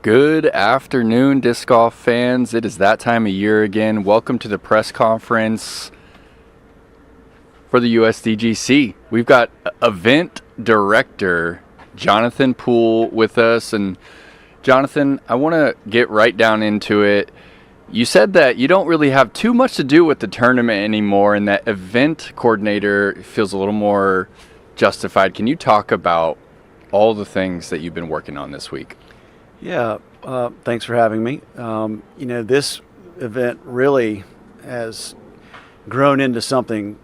Good afternoon, disc golf fans. It is that time of year again. Welcome to the press conference for the USDGC. We've got event director Jonathan Poole with us. And Jonathan, I want to get right down into it. You said that you don't really have too much to do with the tournament anymore, and that event coordinator feels a little more justified. Can you talk about all the things that you've been working on this week? Yeah, thanks for having me. This event really has grown into something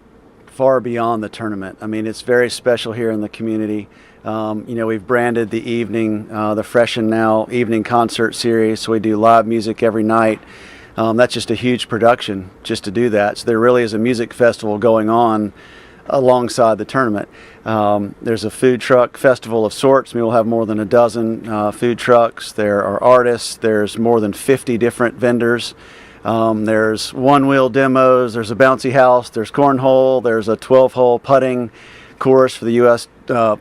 far beyond the tournament. I mean, it's very special here in the community. We've branded the evening, the Fresh and Now evening concert series, so we do live music every night. That's just a huge production just to do that. So there really is a music festival going on alongside the tournament. There's a food truck festival of sorts. We will have more than a dozen food trucks. There are artists. There's more than 50 different vendors. There's one-wheel demos. There's a bouncy house. There's cornhole. There's a 12-hole putting course for the U.S.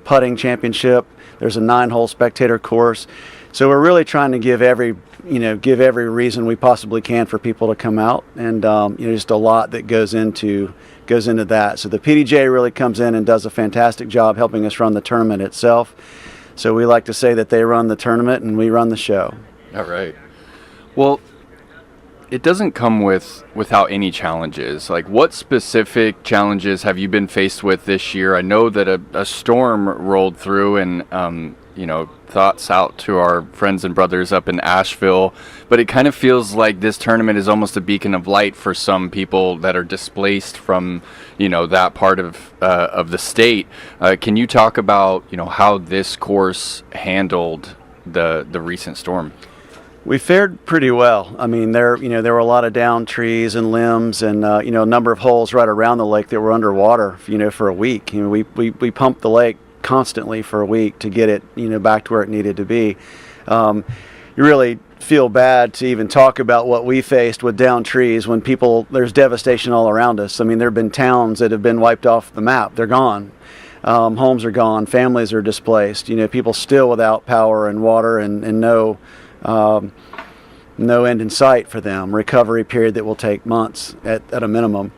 Putting Championship. There's a 9-hole spectator course. So we're really trying to give every reason we possibly can for people to come out, and just a lot that goes into that. So the PDJ really comes in and does a fantastic job helping us run the tournament itself. So we like to say that they run the tournament and we run the show. All right. Well, it doesn't come without any challenges. Like, what specific challenges have you been faced with this year? I know that a storm rolled through, and thoughts out to our friends and brothers up in Asheville, but it kind of feels like this tournament is almost a beacon of light for some people that are displaced from that part of the state. Can you talk about how this course handled the recent storm? We fared pretty well. I mean, there were a lot of downed trees and limbs, and a number of holes right around the lake that were underwater for a week. We pumped the lake constantly for a week to get it back to where it needed to be. You really feel bad to even talk about what we faced with downed trees when there's devastation all around us. I mean, there have been towns that have been wiped off the map. They're gone. Homes are gone. Families are displaced. People still without power and water and no end in sight for them. Recovery period that will take months at a minimum.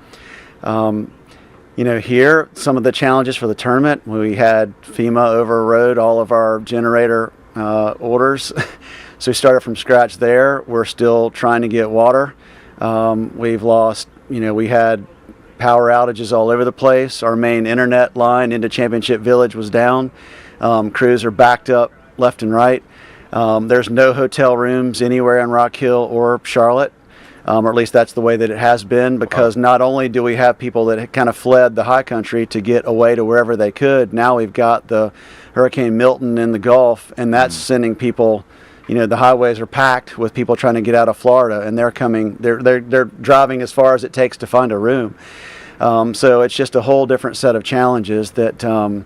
Here, some of the challenges for the tournament, we had FEMA overrode all of our generator orders. So we started from scratch there. We're still trying to get water. We've lost, we had power outages all over the place. Our main internet line into Championship Village was down. Crews are backed up left and right. There's no hotel rooms anywhere in Rock Hill or Charlotte. Or at least that's the way that it has been, because not only do we have people that kind of fled the high country to get away to wherever they could, now we've got the Hurricane Milton in the Gulf, and that's sending people, the highways are packed with people trying to get out of Florida, and they're driving as far as it takes to find a room. So it's just a whole different set of challenges that,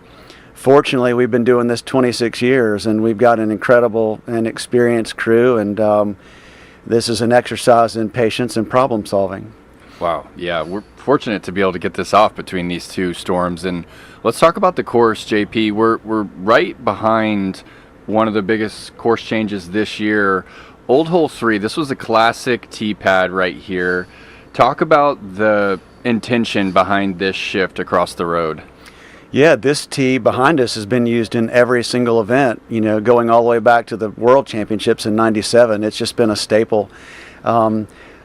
fortunately, we've been doing this 26 years, and we've got an incredible and experienced crew, and this is an exercise in patience and problem solving. Wow. Yeah, we're fortunate to be able to get this off between these two storms. And let's talk about the course, JP. We're right behind one of the biggest course changes this year. Old Hole 3, this was a classic tee pad right here. Talk about the intention behind this shift across the road. Yeah, this tee behind us has been used in every single event, going all the way back to the World Championships in '97. It's just been a staple.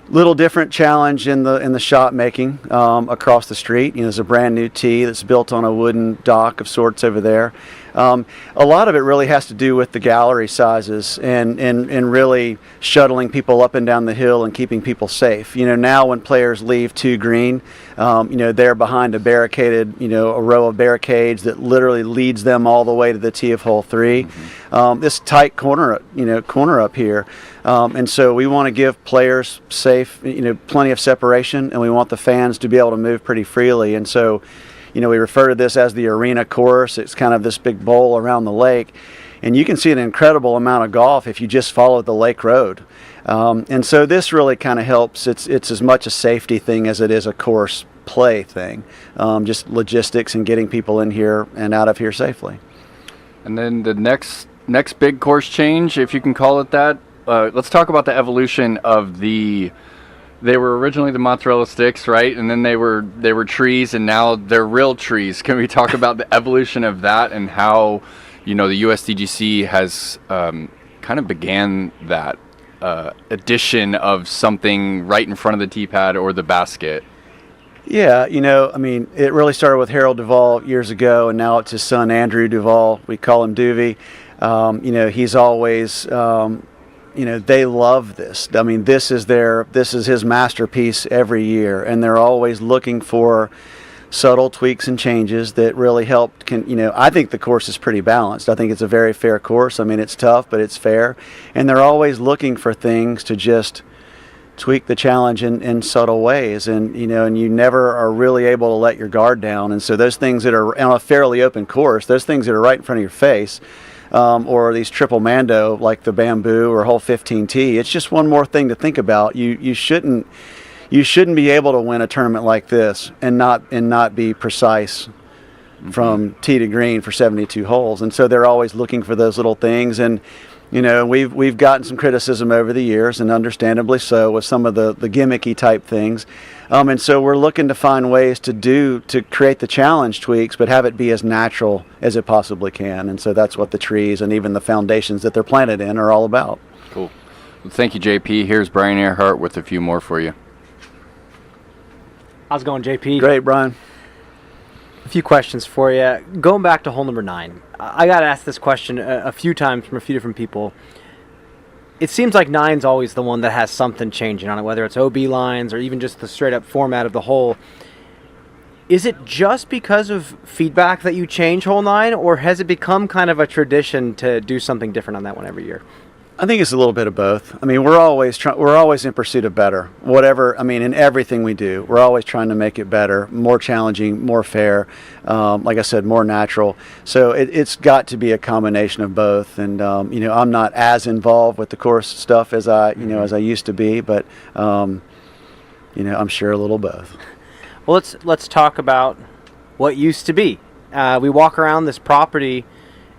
Little different challenge in the shot making across the street. There's a brand new tee that's built on a wooden dock of sorts over there. A lot of it really has to do with the gallery sizes and really shuttling people up and down the hill and keeping people safe. Now when players leave too green, they're behind a barricaded, a row of barricades that literally leads them all the way to the tee of hole 3. This tight corner up here. And so we want to give players safe, plenty of separation, and we want the fans to be able to move pretty freely. And so, we refer to this as the arena course. It's kind of this big bowl around the lake, and you can see an incredible amount of golf if you just follow the lake road. And so this really kind of helps. It's as much a safety thing as it is a course play thing, just logistics and getting people in here and out of here safely. And then the next next big course change, if you can call it that. Let's talk about the evolution of the. They were originally the mozzarella sticks, right? And then they were trees, and now they're real trees. Can we talk about the evolution of that and how, the USDGC has kind of began that addition of something right in front of the tee pad or the basket? Yeah, it really started with Harold Duvall years ago, and now it's his son Andrew Duvall. We call him Duvy. He's always, they love this. I mean, this is his masterpiece every year, and they're always looking for subtle tweaks and changes that really help. I think the course is pretty balanced. I think it's a very fair course. I mean, it's tough, but it's fair, and they're always looking for things to just tweak the challenge in subtle ways, and you never are really able to let your guard down. And so those things that are on a fairly open course, those things that are right in front of your face, or these triple mando like the bamboo or hole 15T, it's just one more thing to think about. You shouldn't be able to win a tournament like this and not be precise from tee to green for 72 holes. And so they're always looking for those little things. And we've gotten some criticism over the years, and understandably so, with some of the gimmicky type things. And so we're looking to find ways to create the challenge tweaks, but have it be as natural as it possibly can. And so that's what the trees and even the foundations that they're planted in are all about. Cool. Well, thank you, JP. Here's Brian Earhart with a few more for you. How's it going, JP? Great, Brian. A few questions for you. Going back to hole number 9, I got asked this question a few times from a few different people. It seems like 9's always the one that has something changing on it, whether it's OB lines or even just the straight-up format of the hole. Is it just because of feedback that you change hole 9, or has it become kind of a tradition to do something different on that one every year? I think it's a little bit of both. I mean, we're always in pursuit of better. In everything we do, we're always trying to make it better, more challenging, more fair, like I said, more natural. So it's got to be a combination of both. And, I'm not as involved with the course stuff as I used to be, but, I'm sure a little both. Well, let's talk about what used to be. We walk around this property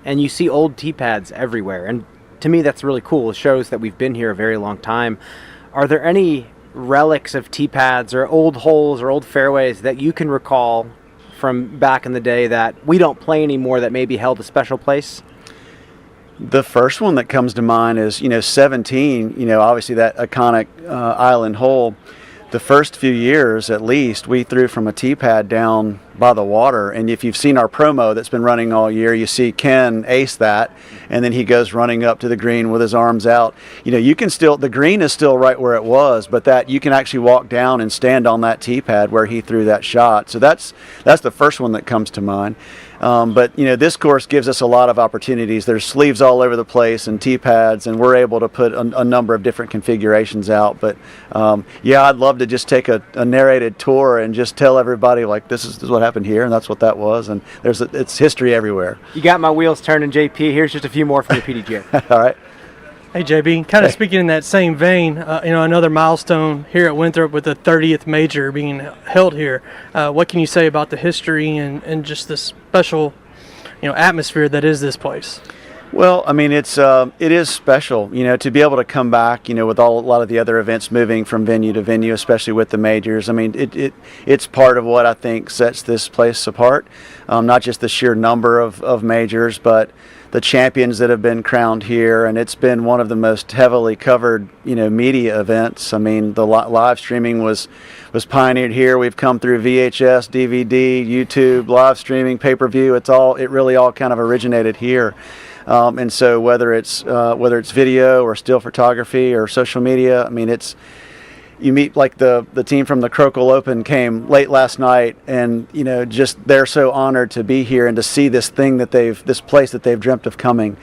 and you see old tee pads everywhere. And to me, that's really cool. It shows that we've been here a very long time. Are there any relics of tee pads or old holes or old fairways that you can recall from back in the day that we don't play anymore that maybe held a special place? The first one that comes to mind is, 17, obviously that iconic island hole. The first few years, at least, we threw from a tee pad down by the water. And if you've seen our promo that's been running all year, you see Ken ace that, and then he goes running up to the green with his arms out. You can still, the green is still right where it was, but that you can actually walk down and stand on that tee pad where he threw that shot. So that's the first one that comes to mind. But this course gives us a lot of opportunities. There's sleeves all over the place and tee pads, and we're able to put a number of different configurations out. But I'd love to just take a narrated tour and just tell everybody, like, this is what happened here, and that's what that was. And it's history everywhere. You got my wheels turning, JP. Here's just a few more from the PDGA. All right. Hey, JB, kind of speaking in that same vein, another milestone here at Winthrop with the 30th major being held here. What can you say about the history and just the special, atmosphere that is this place? Well, it is special, to be able to come back, with a lot of the other events moving from venue to venue, especially with the majors. It's part of what I think sets this place apart. Not just the sheer number of majors, but the champions that have been crowned here, and it's been one of the most heavily covered, media events. The live streaming was pioneered here. We've come through VHS, DVD, YouTube, live streaming, pay-per-view. It really all kind of originated here. And so whether it's video or still photography or social media, you meet like the team from the Crocal Open came late last night, and just they're so honored to be here and to see this place that they've dreamt of coming.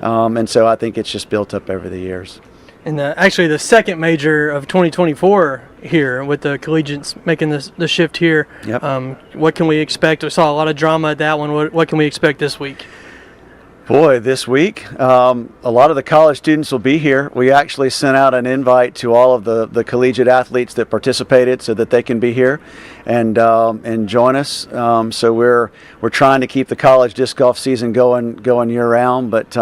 And so I think it's just built up over the years. And actually the second major of 2024 here with the collegiates making the shift here. Yep. What can we expect? We saw a lot of drama at that one. What can we expect this week? Boy, this week, a lot of the college students will be here. We actually sent out an invite to all of the collegiate athletes that participated so that they can be here and join us. So we're trying to keep the college disc golf season going year round, but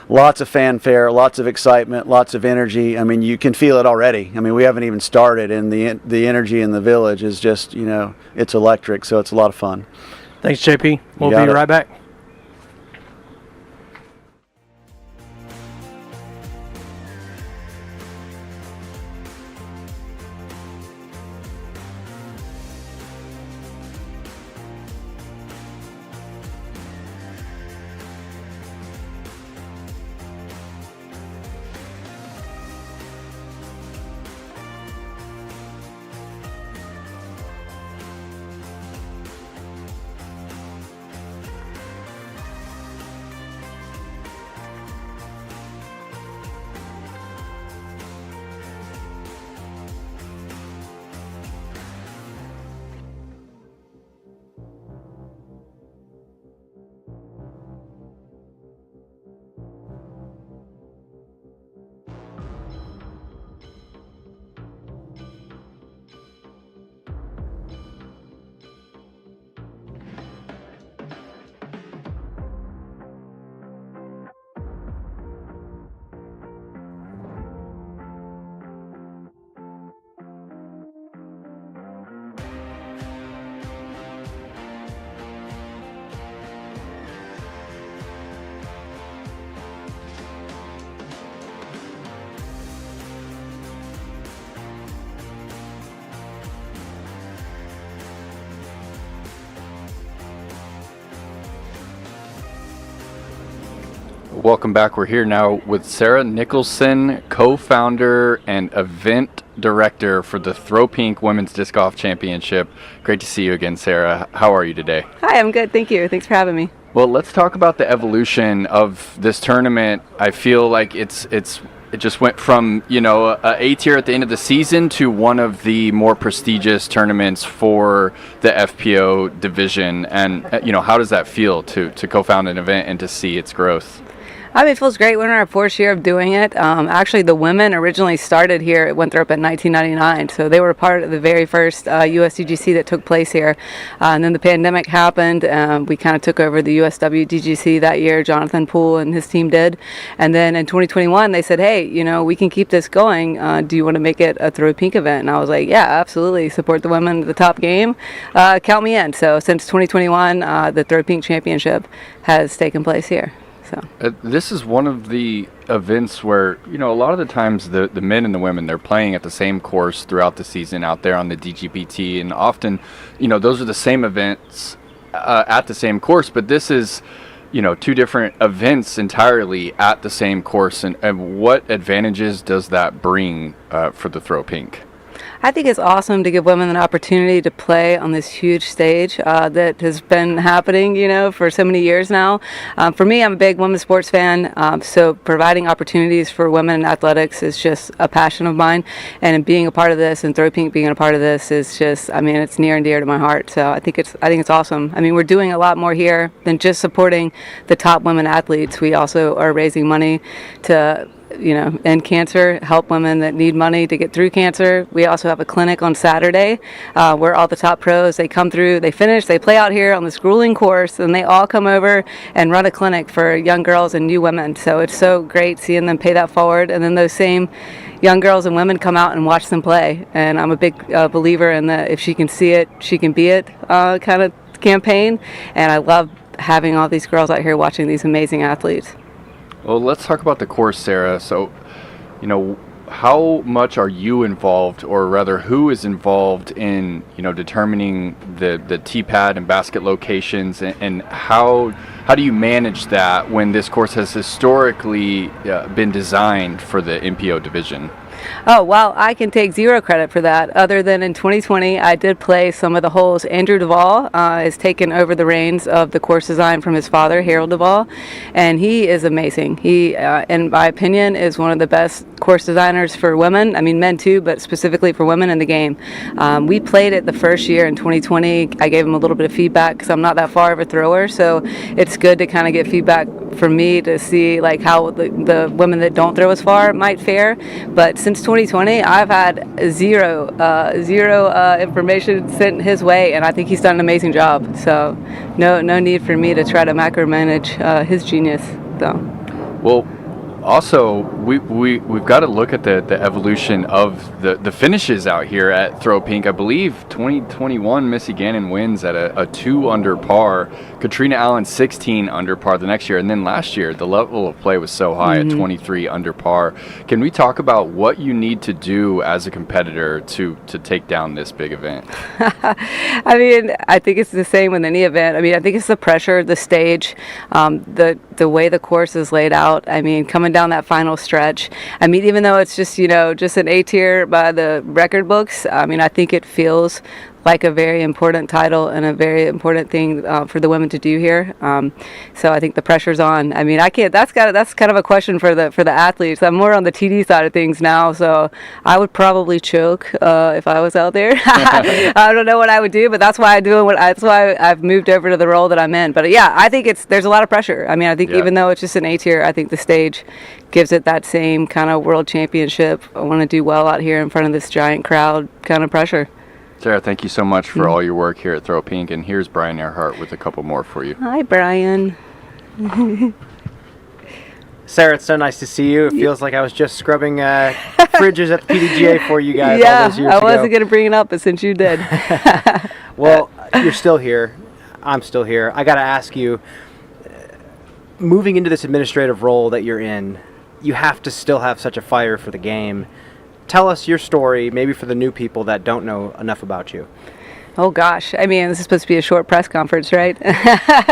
lots of fanfare, lots of excitement, lots of energy. I mean, you can feel it already. I mean, we haven't even started, and the energy in the village is just, it's electric. So it's a lot of fun. Thanks, JP. We'll be right back. Welcome back. We're here now with Sarah Nicholson, co-founder and event director for the Throw Pink Women's Disc Golf Championship. Great to see you again, Sarah. How are you today? Hi, I'm good. Thank you. Thanks for having me. Well, let's talk about the evolution of this tournament. I feel like it just went from, a A tier at the end of the season to one of the more prestigious tournaments for the FPO division. And, how does that feel to co-found an event and to see its growth? I mean, it feels great. We're in our fourth year of doing it. Actually, the women originally started here at Winthrop in 1999, so they were part of the very first USDGC that took place here. And then the pandemic happened. We kind of took over the USWDGC that year. Jonathan Poole and his team did. And then in 2021, they said, hey, we can keep this going. Do you want to make it a Throw Pink event? And I was like, yeah, absolutely. Support the women at the top game. Count me in. So since 2021, the Throw Pink Championship has taken place here. This is one of the events where, a lot of the times the men and the women, they're playing at the same course throughout the season out there on the DGPT. And often, those are the same events at the same course. But this is, two different events entirely at the same course. And what advantages does that bring for the Throw Pink? I think it's awesome to give women an opportunity to play on this huge stage that has been happening, for so many years now. For me, I'm a big women's sports fan, so providing opportunities for women in athletics is just a passion of mine. And being a part of this, and Throw Pink being a part of this, is just, it's near and dear to my heart. So I think it's awesome. We're doing a lot more here than just supporting the top women athletes. We also are raising money to end cancer, help women that need money to get through cancer. We also have a clinic on Saturday where all the top pros, they come through, they finish, they play out here on this grueling course, and they all come over and run a clinic for young girls and new women. So it's so great seeing them pay that forward. And then those same young girls and women come out and watch them play. And I'm a big believer in the if she can see it, she can be it kind of campaign. And I love having all these girls out here watching these amazing athletes. Well, let's talk about the course, Sarah. So, how much are you involved, or rather, who is involved in, determining the tee pad and basket locations, and how do you manage that when this course has historically been designed for the MPO division? Oh, well, I can take zero credit for that, other than in 2020, I did play some of the holes. Andrew Duvall has taken over the reins of the course design from his father, Harold Duvall, and he is amazing. He, in my opinion, is one of the best course designers for women. I mean, men too, but specifically for women in the game. We played it the first year in 2020. I gave them a little bit of feedback because I'm not that far of a thrower, so it's good to kind of get feedback from me to see like how the women that don't throw as far might fare. But since 2020, I've had zero information sent his way, and I think he's done an amazing job. So no need for me to try to macromanage his genius. So. Well, also, we've got to look at the evolution of the finishes out here at Throw Pink. I believe 2021 Missy Gannon wins at a 2 under par. Katrina Allen 16 under par the next year, and then last year the level of play was so high at 23 under par. Can we talk about what you need to do as a competitor to take down this big event? I mean, I think it's the same with any event. I mean, I think it's the pressure, the stage, the way the course is laid out. I mean, coming down that final stretch. I mean, even though it's just an A tier by the record books, I mean, I think it feels like a very important title and a very important thing for the women to do here. So I think the pressure's on. I mean, I can't. That's kind of a question for the athletes. I'm more on the TD side of things now, so I would probably choke if I was out there. I don't know what I would do, but that's why that's why I've moved over to the role that I'm in. But yeah, I think there's a lot of pressure. I mean, I think even though it's just an A tier, I think the stage gives it that same kind of world championship. I want to do well out here in front of this giant crowd kind of pressure. Sarah, thank you so much for all your work here at Throw Pink, and here's Brian Earhart with a couple more for you. Hi, Brian. Sarah, it's so nice to see you. It feels like I was just scrubbing fridges at the PDGA for you guys all those years ago. I wasn't going to bring it up, but since you did. Well, you're still here. I'm still here. I got to ask you, moving into this administrative role that you're in, you have to still have such a fire for the game. Tell us your story, maybe for the new people that don't know enough about you. Oh gosh, I mean, this is supposed to be a short press conference, right?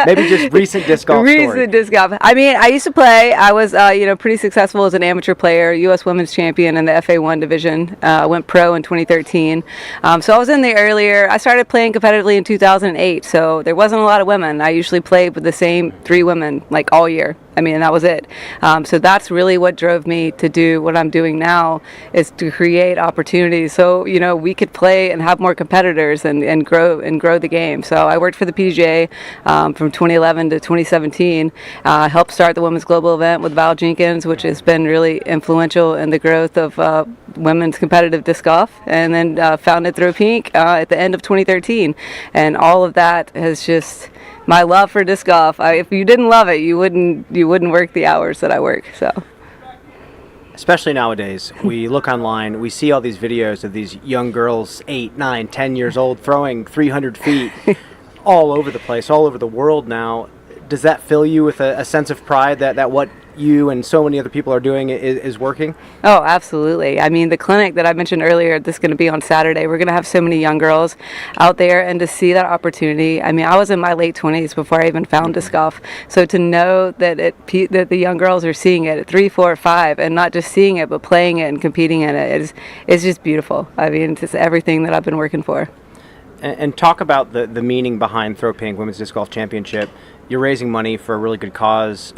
Maybe just recent disc golf story. Disc golf. I mean, I used to play. I was, pretty successful as an amateur player, U.S. Women's Champion in the FA1 division. Went pro in 2013. So I was in the earlier. I started playing competitively in 2008. So there wasn't a lot of women. I usually played with the same 3 women like all year. I mean, that was it. So that's really what drove me to do what I'm doing now, is to create opportunities. So we could play and have more competitors and grow the game. So I worked for the PDGA from 2011 to 2017. Helped start the Women's Global event with Val Jenkins, which has been really influential in the growth of women's competitive disc golf, and then founded Throw Pink at the end of 2013. And all of that has just my love for disc golf. If you didn't love it, you wouldn't work the hours that I work. So, especially nowadays, we look online, we see all these videos of these young girls, 8, 9, 10 years old, throwing 300 feet all over the place, all over the world now. Does that fill you with a sense of pride that what you and so many other people are doing is working? Oh, absolutely. I mean, the clinic that I mentioned earlier, this is going to be on Saturday. We're going to have so many young girls out there, and to see that opportunity. I mean, I was in my late 20s before I even found disc golf. So to know that that the young girls are seeing it at 3, 4, 5, and not just seeing it, but playing it and competing in it is just beautiful. I mean, it's just everything that I've been working for. And talk about the meaning behind Throw Pink Women's Disc Golf Championship. You're raising money for a really good cause.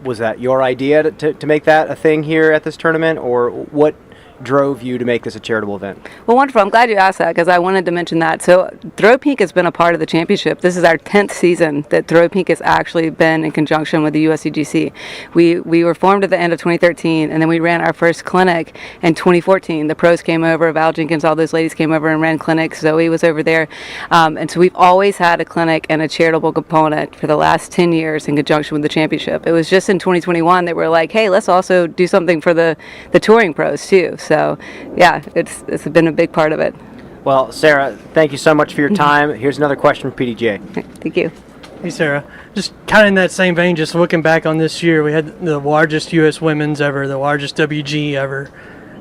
Was that your idea to make that a thing here at this tournament, or what drove you to make this a charitable event? Well, wonderful. I'm glad you asked that, because I wanted to mention that. So Throw Pink has been a part of the championship. This is our 10th season that Throw Pink has actually been in conjunction with the USDGC. We were formed at the end of 2013, and then we ran our first clinic in 2014. The pros came over, Val Jenkins, all those ladies came over and ran clinics. Zoe was over there. And so we've always had a clinic and a charitable component for the last 10 years in conjunction with the championship. It was just in 2021 that we're like, hey, let's also do something for the touring pros too. So, yeah, it's been a big part of it. Well, Sarah, thank you so much for your time. Here's another question from PDGA. Thank you. Hey, Sarah. Just kind of in that same vein, just looking back on this year, we had the largest U.S. women's ever, the largest WG ever.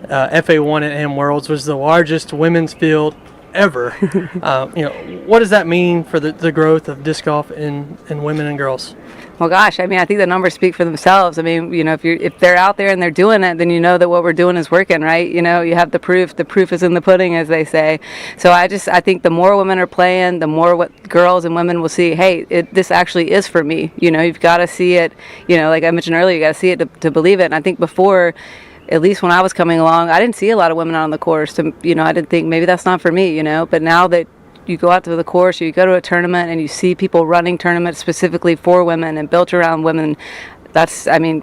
FA1 at AM Worlds was the largest women's field ever. What does that mean for the growth of disc golf in women and girls? Well, gosh, I mean, I think the numbers speak for themselves. I mean, if they're out there and they're doing it, then you know that what we're doing is working, right? You have the proof. The proof is in the pudding, as they say. So I think the more women are playing, the more what girls and women will see, hey, this actually is for me. You've got to see it, like I mentioned earlier, you got to see it to believe it. And I think before at least when I was coming along, I didn't see a lot of women out on the course. And, I didn't think maybe that's not for me, But now that you go out to the course, or you go to a tournament and you see people running tournaments specifically for women and built around women,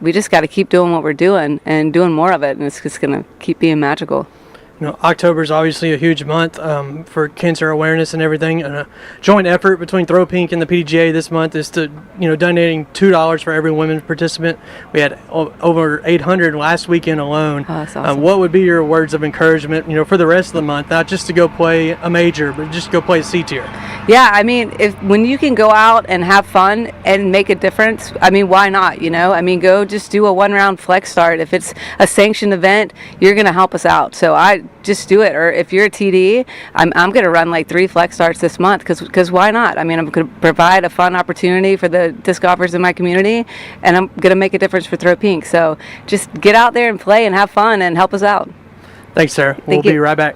we just got to keep doing what we're doing and doing more of it, and it's just going to keep being magical. October is obviously a huge month for cancer awareness and everything. And a joint effort between Throw Pink and the PDGA this month is to, donating $2 for every women's participant. We had over 800 last weekend alone. Oh, that's awesome. What would be your words of encouragement, for the rest of the month, not just to go play a major, but just go play a C tier? Yeah, when you can go out and have fun and make a difference, why not? Go just do a 1-round flex start. If it's a sanctioned event, you're going to help us out. So I just do it. Or if you're a TD, I'm going to run like 3 flex starts this month because why not? I'm going to provide a fun opportunity for the disc golfers in my community, and I'm going to make a difference for Throw Pink. So just get out there and play and have fun and help us out. Thanks, Sarah. Thank We'll you. be right back.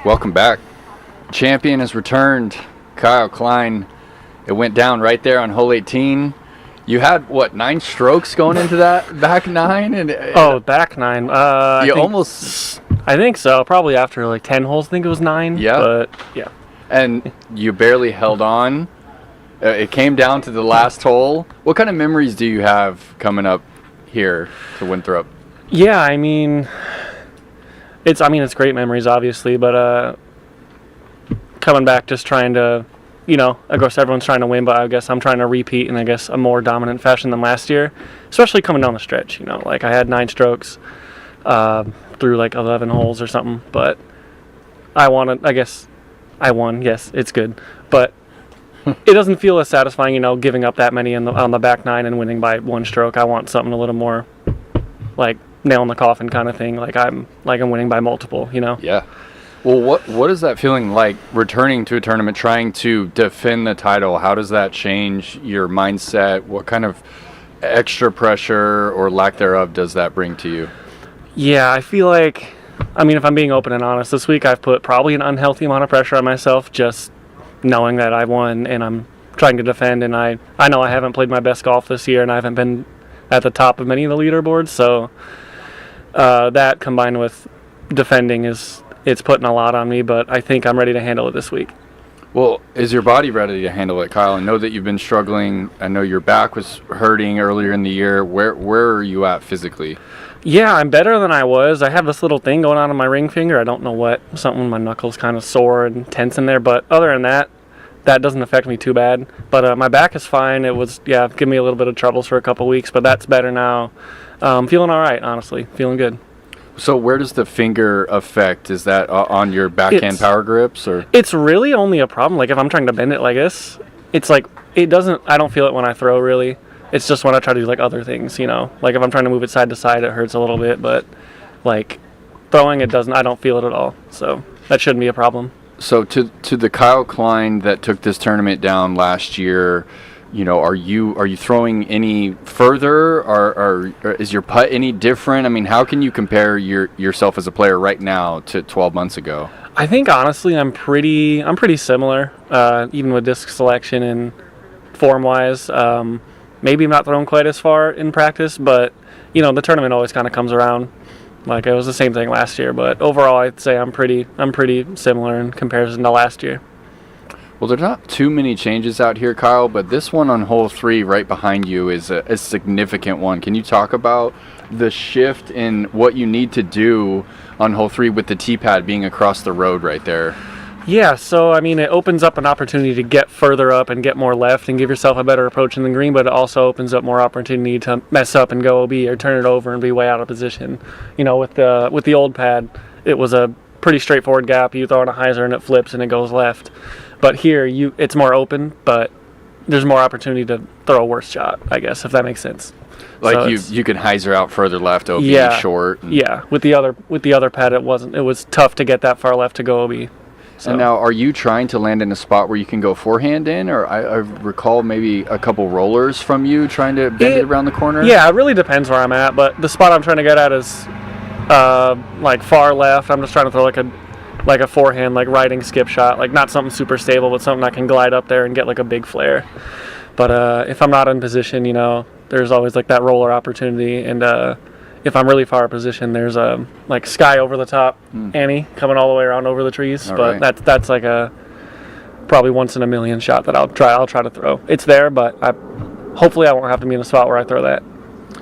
Welcome back. Champion has returned. Kyle Klein. It went down right there on hole 18. You had, 9 strokes going into that back 9? And Back 9. I think so. Probably after like 10 holes, I think it was 9. Yeah. But, yeah. And you barely held on. It came down to the last hole. What kind of memories do you have coming up here to Winthrop? Yeah, it's great memories, obviously, but coming back just trying to, of course everyone's trying to win, but I guess I'm trying to repeat in, a more dominant fashion than last year, especially coming down the stretch, I had 9 strokes through 11 holes or something, but I won, yes, it's good, but it doesn't feel as satisfying, giving up that many on the back 9 and winning by 1 stroke. I want something a little more, nail in the coffin kind of thing, I'm winning by multiple, Yeah. Well, what is that feeling like, returning to a tournament, trying to defend the title? How does that change your mindset? What kind of extra pressure or lack thereof does that bring to you? Yeah, I feel like, if I'm being open and honest, this week I've put probably an unhealthy amount of pressure on myself, just knowing that I won and I'm trying to defend, and I know I haven't played my best golf this year and I haven't been at the top of many of the leaderboards, so that combined with defending it's putting a lot on me, but I think I'm ready to handle it this week. Well, is your body ready to handle it, Kyle? I know that you've been struggling. I know your back was hurting earlier in the year. Where are you at physically? Yeah, I'm better than I was. I have this little thing going on in my ring finger. I don't know what. Something, my knuckles kind of sore and tense in there, but other than that doesn't affect me too bad. But my back is fine. It was, giving me a little bit of troubles for a couple weeks, but that's better now. Feeling all right, honestly. Feeling good. So where does the finger affect? Is that on your backhand power grips, or? It's really only a problem. If I'm trying to bend it like this, it's it doesn't, I don't feel it when I throw, really. It's just when I try to do other things, if I'm trying to move it side to side, it hurts a little bit, but throwing, it doesn't, I don't feel it at all. So that shouldn't be a problem. So to the Kyle Klein that took this tournament down last year, are you throwing any further, or is your putt any different? How can you compare yourself as a player right now to 12 months ago? I think honestly I'm pretty similar, even with disc selection and form wise. Maybe I'm not throwing quite as far in practice, but the tournament always kind of comes around, Like it was the same thing last year, but overall I'd say I'm pretty similar in comparison to last year. Well, there's not too many changes out here, Kyle, but this one on hole 3 right behind you is a significant one. Can you talk about the shift in what you need to do on hole 3 with the tee pad being across the road right there? Yeah, so I mean, it opens up an opportunity to get further up and get more left and give yourself a better approach in the green, but it also opens up more opportunity to mess up and go OB or turn it over and be way out of position. You know, with the old pad, it was a pretty straightforward gap. You throw in a hyzer and it flips and it goes left. But here, it's more open, but there's more opportunity to throw a worse shot, I guess, if that makes sense. Like So you can hyzer out further left, OB short. Yeah, with the other pad, it was tough to get that far left to go OB. So. And now, are you trying to land in a spot where you can go forehand in, or I recall maybe a couple rollers from you trying to bend it around the corner? Yeah, it really depends where I'm at, but the spot I'm trying to get at is like far left. I'm just trying to throw like a forehand, like riding skip shot, like not something super stable, but something I can glide up there and get like a big flare. But if I'm not in position, you know, there's always like that roller opportunity, and if I'm really far position, there's like sky over the top, Annie coming all the way around over the trees. But that's like a probably once in a million shot that I'll try to throw. It's there, but hopefully I won't have to be in a spot where I throw that.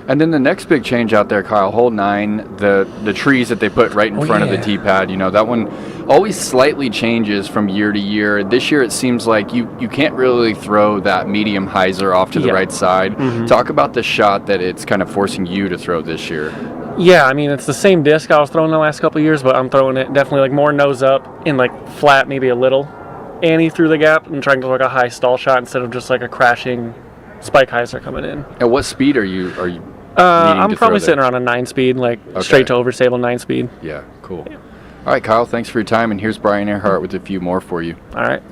And then the next big change out there, Kyle, hole 9, the trees that they put right in front of the tee pad, you know, that one always slightly changes from year to year. This year it seems like you can't really throw that medium hyzer off to the right side. Talk about the shot that it's kind of forcing you to throw this year. Yeah, I mean, it's the same disc I was throwing the last couple of years, but I'm throwing it definitely like more nose up and like flat, maybe a little Annie through the gap, and trying to like a high stall shot instead of just like a crashing spike hyzer coming in. At what speed are you I'm probably sitting around a 9 speed, like straight to overstable 9 speed. Yeah, cool. Yeah. All right, Kyle, thanks for your time, and here's Brian Earhart with a few more for you. All right.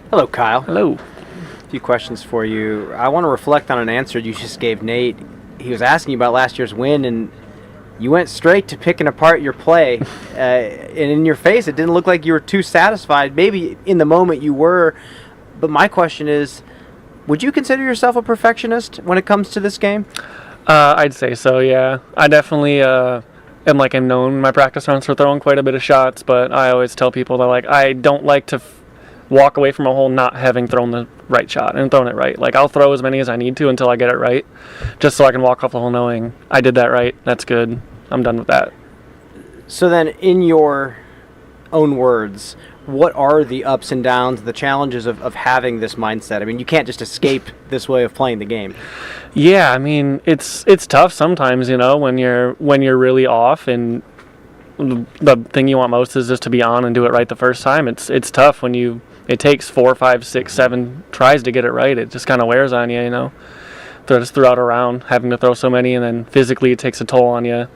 Hello, Kyle. Hello. A few questions for you. I want to reflect on an answer you just gave Nate. He was asking you about last year's win, and you went straight to picking apart your play. And in your face, it didn't look like you were too satisfied. Maybe in the moment you were, but my question is, would you consider yourself a perfectionist when it comes to this game? I'd say so, yeah. I definitely am known in my practice runs for throwing quite a bit of shots, but I always tell people that like I don't like to walk away from a hole not having thrown the right shot and thrown it right. Like I'll throw as many as I need to until I get it right, just so I can walk off the hole knowing I did that right. That's good. I'm done with that. So then, in your own words, what are the ups and downs, the challenges of having this mindset? I mean, you can't just escape this way of playing the game. Yeah, I mean, it's tough sometimes, you know, when you're really off, and the thing you want most is just to be on and do it right the first time. It's tough when it takes 4, 5, 6, 7 tries to get it right. It just kind of wears on you, you know. Just throughout a round, having to throw so many, and then physically it takes a toll on you.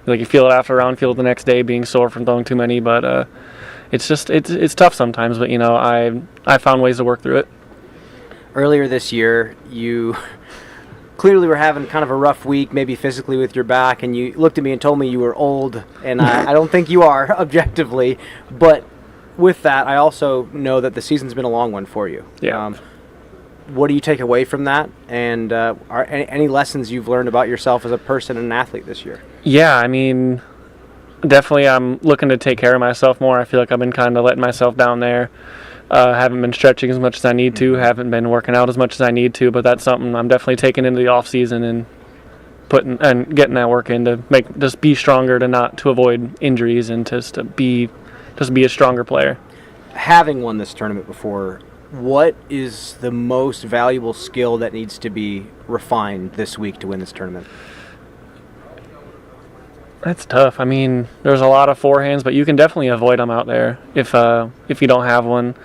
Like you feel it after a round, feel it the next day, being sore from throwing too many, but it's just it's tough sometimes, but you know, I found ways to work through it. Earlier this year, you clearly were having kind of a rough week, maybe physically with your back, and you looked at me and told me you were old, and I don't think you are objectively, but with that, I also know that the season's been a long one for you. Yeah. What do you take away from that, and are any lessons you've learned about yourself as a person and an athlete this year? Yeah, I mean, definitely I'm looking to take care of myself more. I feel like I've been kind of letting myself down there. Haven't been stretching as much as I need to, haven't been working out as much as I need to, but that's something I'm definitely taking into the off season and getting that work in to just be stronger, to avoid injuries, and to be a stronger player. Having won this tournament before, what is the most valuable skill that needs to be refined this week to win this tournament? That's tough. I mean, there's a lot of forehands, but you can definitely avoid them out there if you don't have one.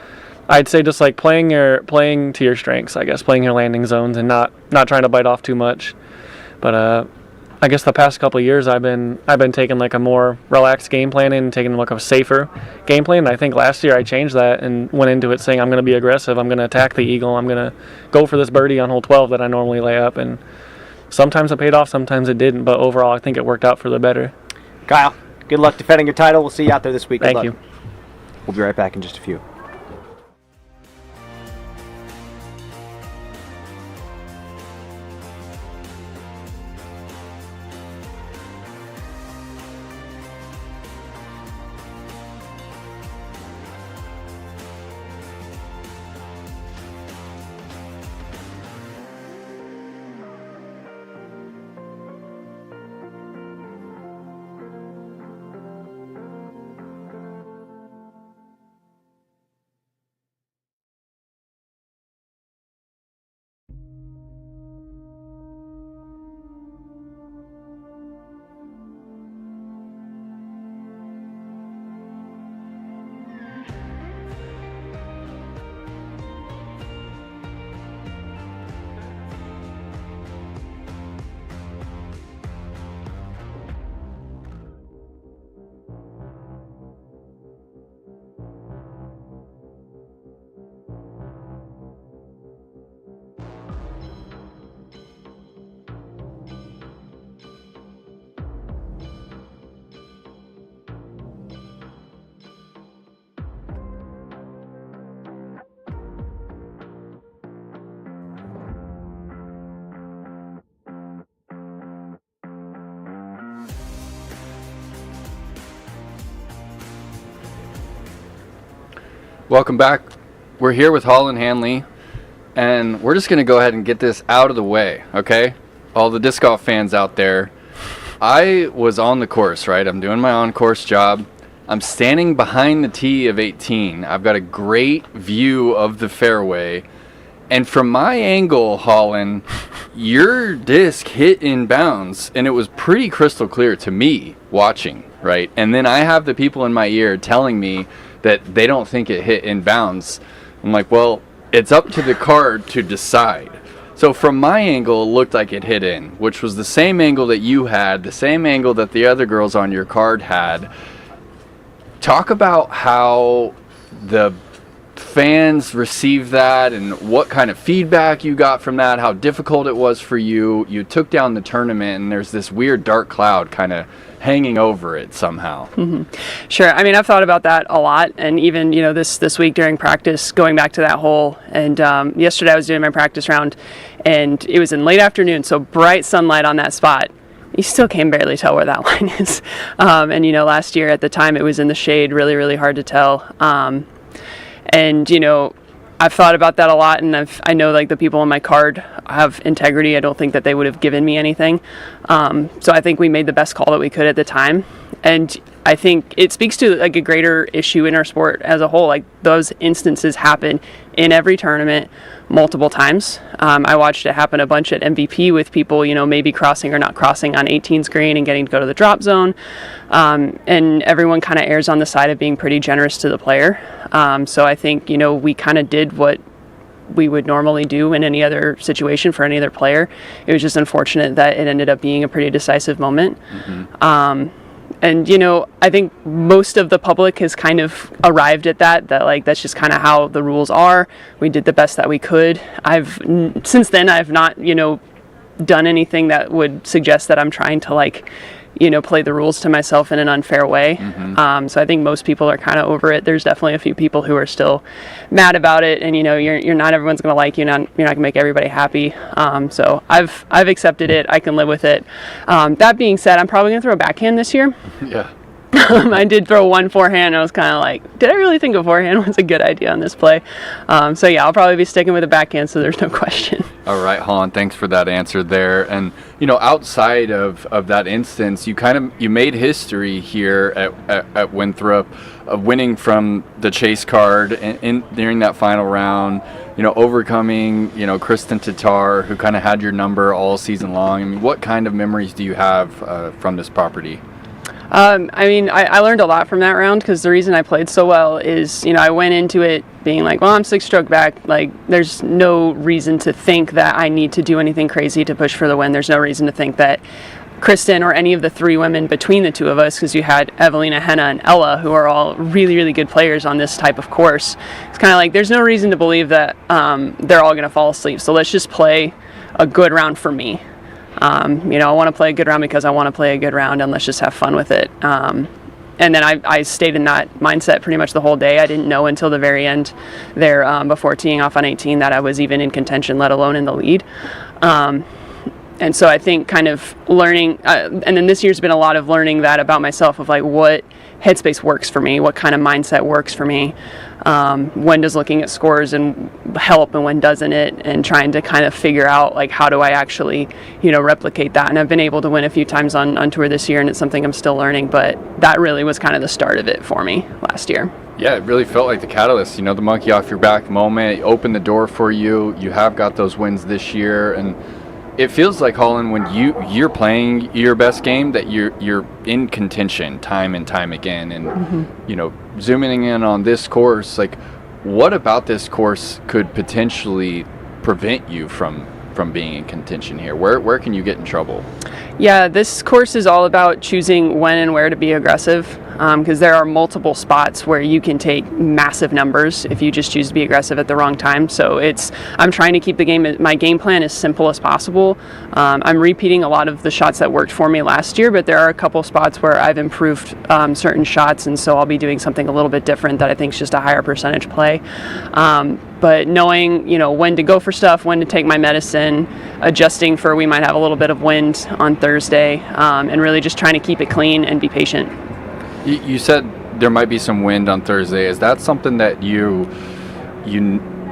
I'd say just like playing to your strengths, I guess, playing your landing zones and not trying to bite off too much. But I guess the past couple of years I've been taking like a more relaxed game plan and taking like a safer game plan. And I think last year I changed that and went into it saying I'm going to be aggressive. I'm going to attack the eagle. I'm going to go for this birdie on hole 12 that I normally lay up. And sometimes it paid off, sometimes it didn't. But overall, I think it worked out for the better. Kyle, good luck defending your title. We'll see you out there this week. Thank you. We'll be right back in just a few. Welcome back. We're here with Holland Hanley, and we're just going to go ahead and get this out of the way, okay? All the disc golf fans out there. I was on the course, right? I'm doing my on-course job. I'm standing behind the tee of 18. I've got a great view of the fairway. And from my angle, Holland, your disc hit in bounds, and it was pretty crystal clear to me watching, right? And then I have the people in my ear telling me that they don't think it hit in bounds. I'm like, well, it's up to the card to decide. So from my angle, it looked like it hit in, which was the same angle that you had, the same angle that the other girls on your card had. Talk about how the fans received that and what kind of feedback you got from that, how difficult it was for you. You took down the tournament, and there's this weird dark cloud kind of hanging over it somehow. Sure. I mean, I've thought about that a lot, and even this week during practice, going back to that hole. And yesterday I was doing my practice round, and it was in late afternoon, so bright sunlight on that spot. You still can barely tell where that line is. And last year at the time it was in the shade, really, really hard to tell. And I've thought about that a lot, and I know like the people on my card have integrity. I don't think that they would have given me anything. So I think we made the best call that we could at the time. And I think it speaks to like a greater issue in our sport as a whole. Like those instances happen in every tournament multiple times. I watched it happen a bunch at MVP with people, maybe crossing or not crossing on 18's green and getting to go to the drop zone. And everyone kind of errs on the side of being pretty generous to the player. So I think, we kind of did what we would normally do in any other situation for any other player. It was just unfortunate that it ended up being a pretty decisive moment. And, I think most of the public has kind of arrived at that like, that's just kind of how the rules are. We did the best that we could. Since then, I've not, done anything that would suggest that I'm trying to play the rules to myself in an unfair way. So I think most people are kind of over it. There's definitely a few people who are still mad about it, and you're not everyone's going to like you. You're not going to make everybody happy. So I've accepted it. I can live with it. That being said, I'm probably going to throw a backhand this year. Yeah. I did throw one forehand. I was kind of like, did I really think a forehand was a good idea on this play? So yeah, I'll probably be sticking with a backhand, so there's no question. All right, Holland, thanks for that answer there. And outside of that instance, you made history here at Winthrop of winning from the chase card during that final round. Overcoming Kristen Tatar, who kind of had your number all season long. I mean, what kind of memories do you have from this property? I learned a lot from that round, because the reason I played so well is, I went into it being like, well, I'm 6-stroke back. Like, there's no reason to think that I need to do anything crazy to push for the win. There's no reason to think that Kristen or any of the three women between the two of us, because you had Evelina, Henna, and Ella, who are all really, really good players on this type of course. It's kind of like there's no reason to believe that they're all going to fall asleep. So let's just play a good round for me. I want to play a good round because I want to play a good round, and let's just have fun with it. And then I stayed in that mindset pretty much the whole day. I didn't know until the very end there, before teeing off on 18, that I was even in contention, let alone in the lead. And so I think kind of learning, and then this year's been a lot of learning that about myself, of like what headspace works for me, what kind of mindset works for me, when does looking at scores and help and when doesn't it, and trying to kind of figure out like how do I actually replicate that. And I've been able to win a few times on tour this year, and it's something I'm still learning, but that really was kind of the start of it for me last year. Yeah, it really felt like the catalyst, the monkey off your back moment. It opened the door for you. You have got those wins this year, and it feels like, Holland, when you're playing your best game, that you're in contention time and time again. And zooming in on this course, like, what about this course could potentially prevent you from being in contention here? Where can you get in trouble? Yeah, this course is all about choosing when and where to be aggressive, because there are multiple spots where you can take massive numbers if you just choose to be aggressive at the wrong time. So I'm trying to keep my game plan as simple as possible. I'm repeating a lot of the shots that worked for me last year, but there are a couple spots where I've improved certain shots, and so I'll be doing something a little bit different that I think is just a higher percentage play. But knowing, when to go for stuff, when to take my medicine, adjusting for we might have a little bit of wind on Thursday, and really just trying to keep it clean and be patient. You said there might be some wind on Thursday. Is that something that you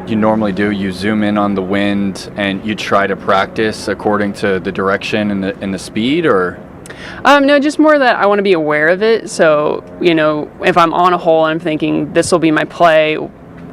normally do? You zoom in on the wind and you try to practice according to the direction and the speed, or? No, just more that I want to be aware of it. So, if I'm on a hole and I'm thinking this will be my play,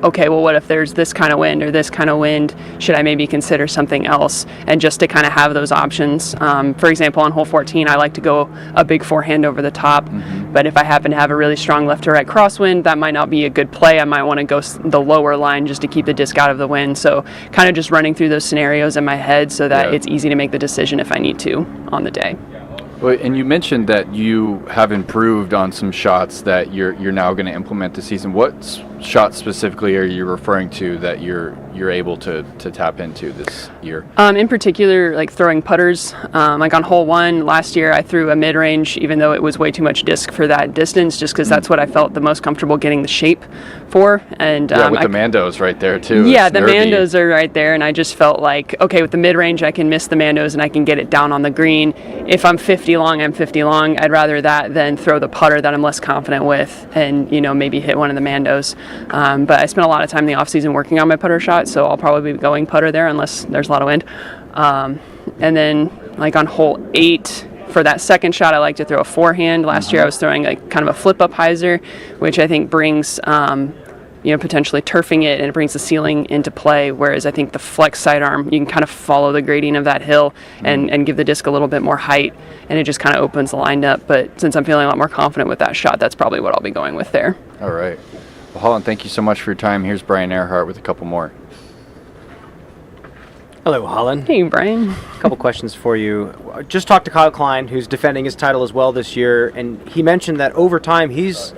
okay, well, what if there's this kind of wind or this kind of wind? Should I maybe consider something else? And just to kind of have those options. For example, on hole 14, I like to go a big forehand over the top. Mm-hmm. But if I happen to have a really strong left to right crosswind, that might not be a good play. I might want to go the lower line just to keep the disc out of the wind. So kind of just running through those scenarios in my head so that it's easy to make the decision if I need to on the day. Well, and you mentioned that you have improved on some shots that you're now going to implement this season. What shots specifically are you referring to that you're able to tap into this year? In particular, like throwing putters. Like on hole 1 last year, I threw a mid-range, even though it was way too much disc for that distance, just because that's what I felt the most comfortable getting the shape for. And with the Mandos right there too. Yeah, the Mandos are right there, and I just felt like, okay, with the mid-range, I can miss the Mandos and I can get it down on the green. If I'm 50 long, I'm 50 long. I'd rather that than throw the putter that I'm less confident with and, maybe hit one of the Mandos. But I spent a lot of time in the off-season working on my putter shot, so I'll probably be going putter there unless there's a lot of wind. And then, like on hole 8, for that second shot, I like to throw a forehand. Last year I was throwing kind of a flip-up hyzer, which I think brings, potentially turfing it, and it brings the ceiling into play, whereas I think the flex sidearm, you can kind of follow the gradient of that hill and give the disc a little bit more height, and it just kind of opens the line up. But since I'm feeling a lot more confident with that shot, that's probably what I'll be going with there. All right. Well, Holland, thank you so much for your time. Here's Brian Earhart with a couple more. Hello, Holland. Hey, Brian. A couple questions for you. Just talked to Kyle Klein, who's defending his title as well this year, and he mentioned that over time he's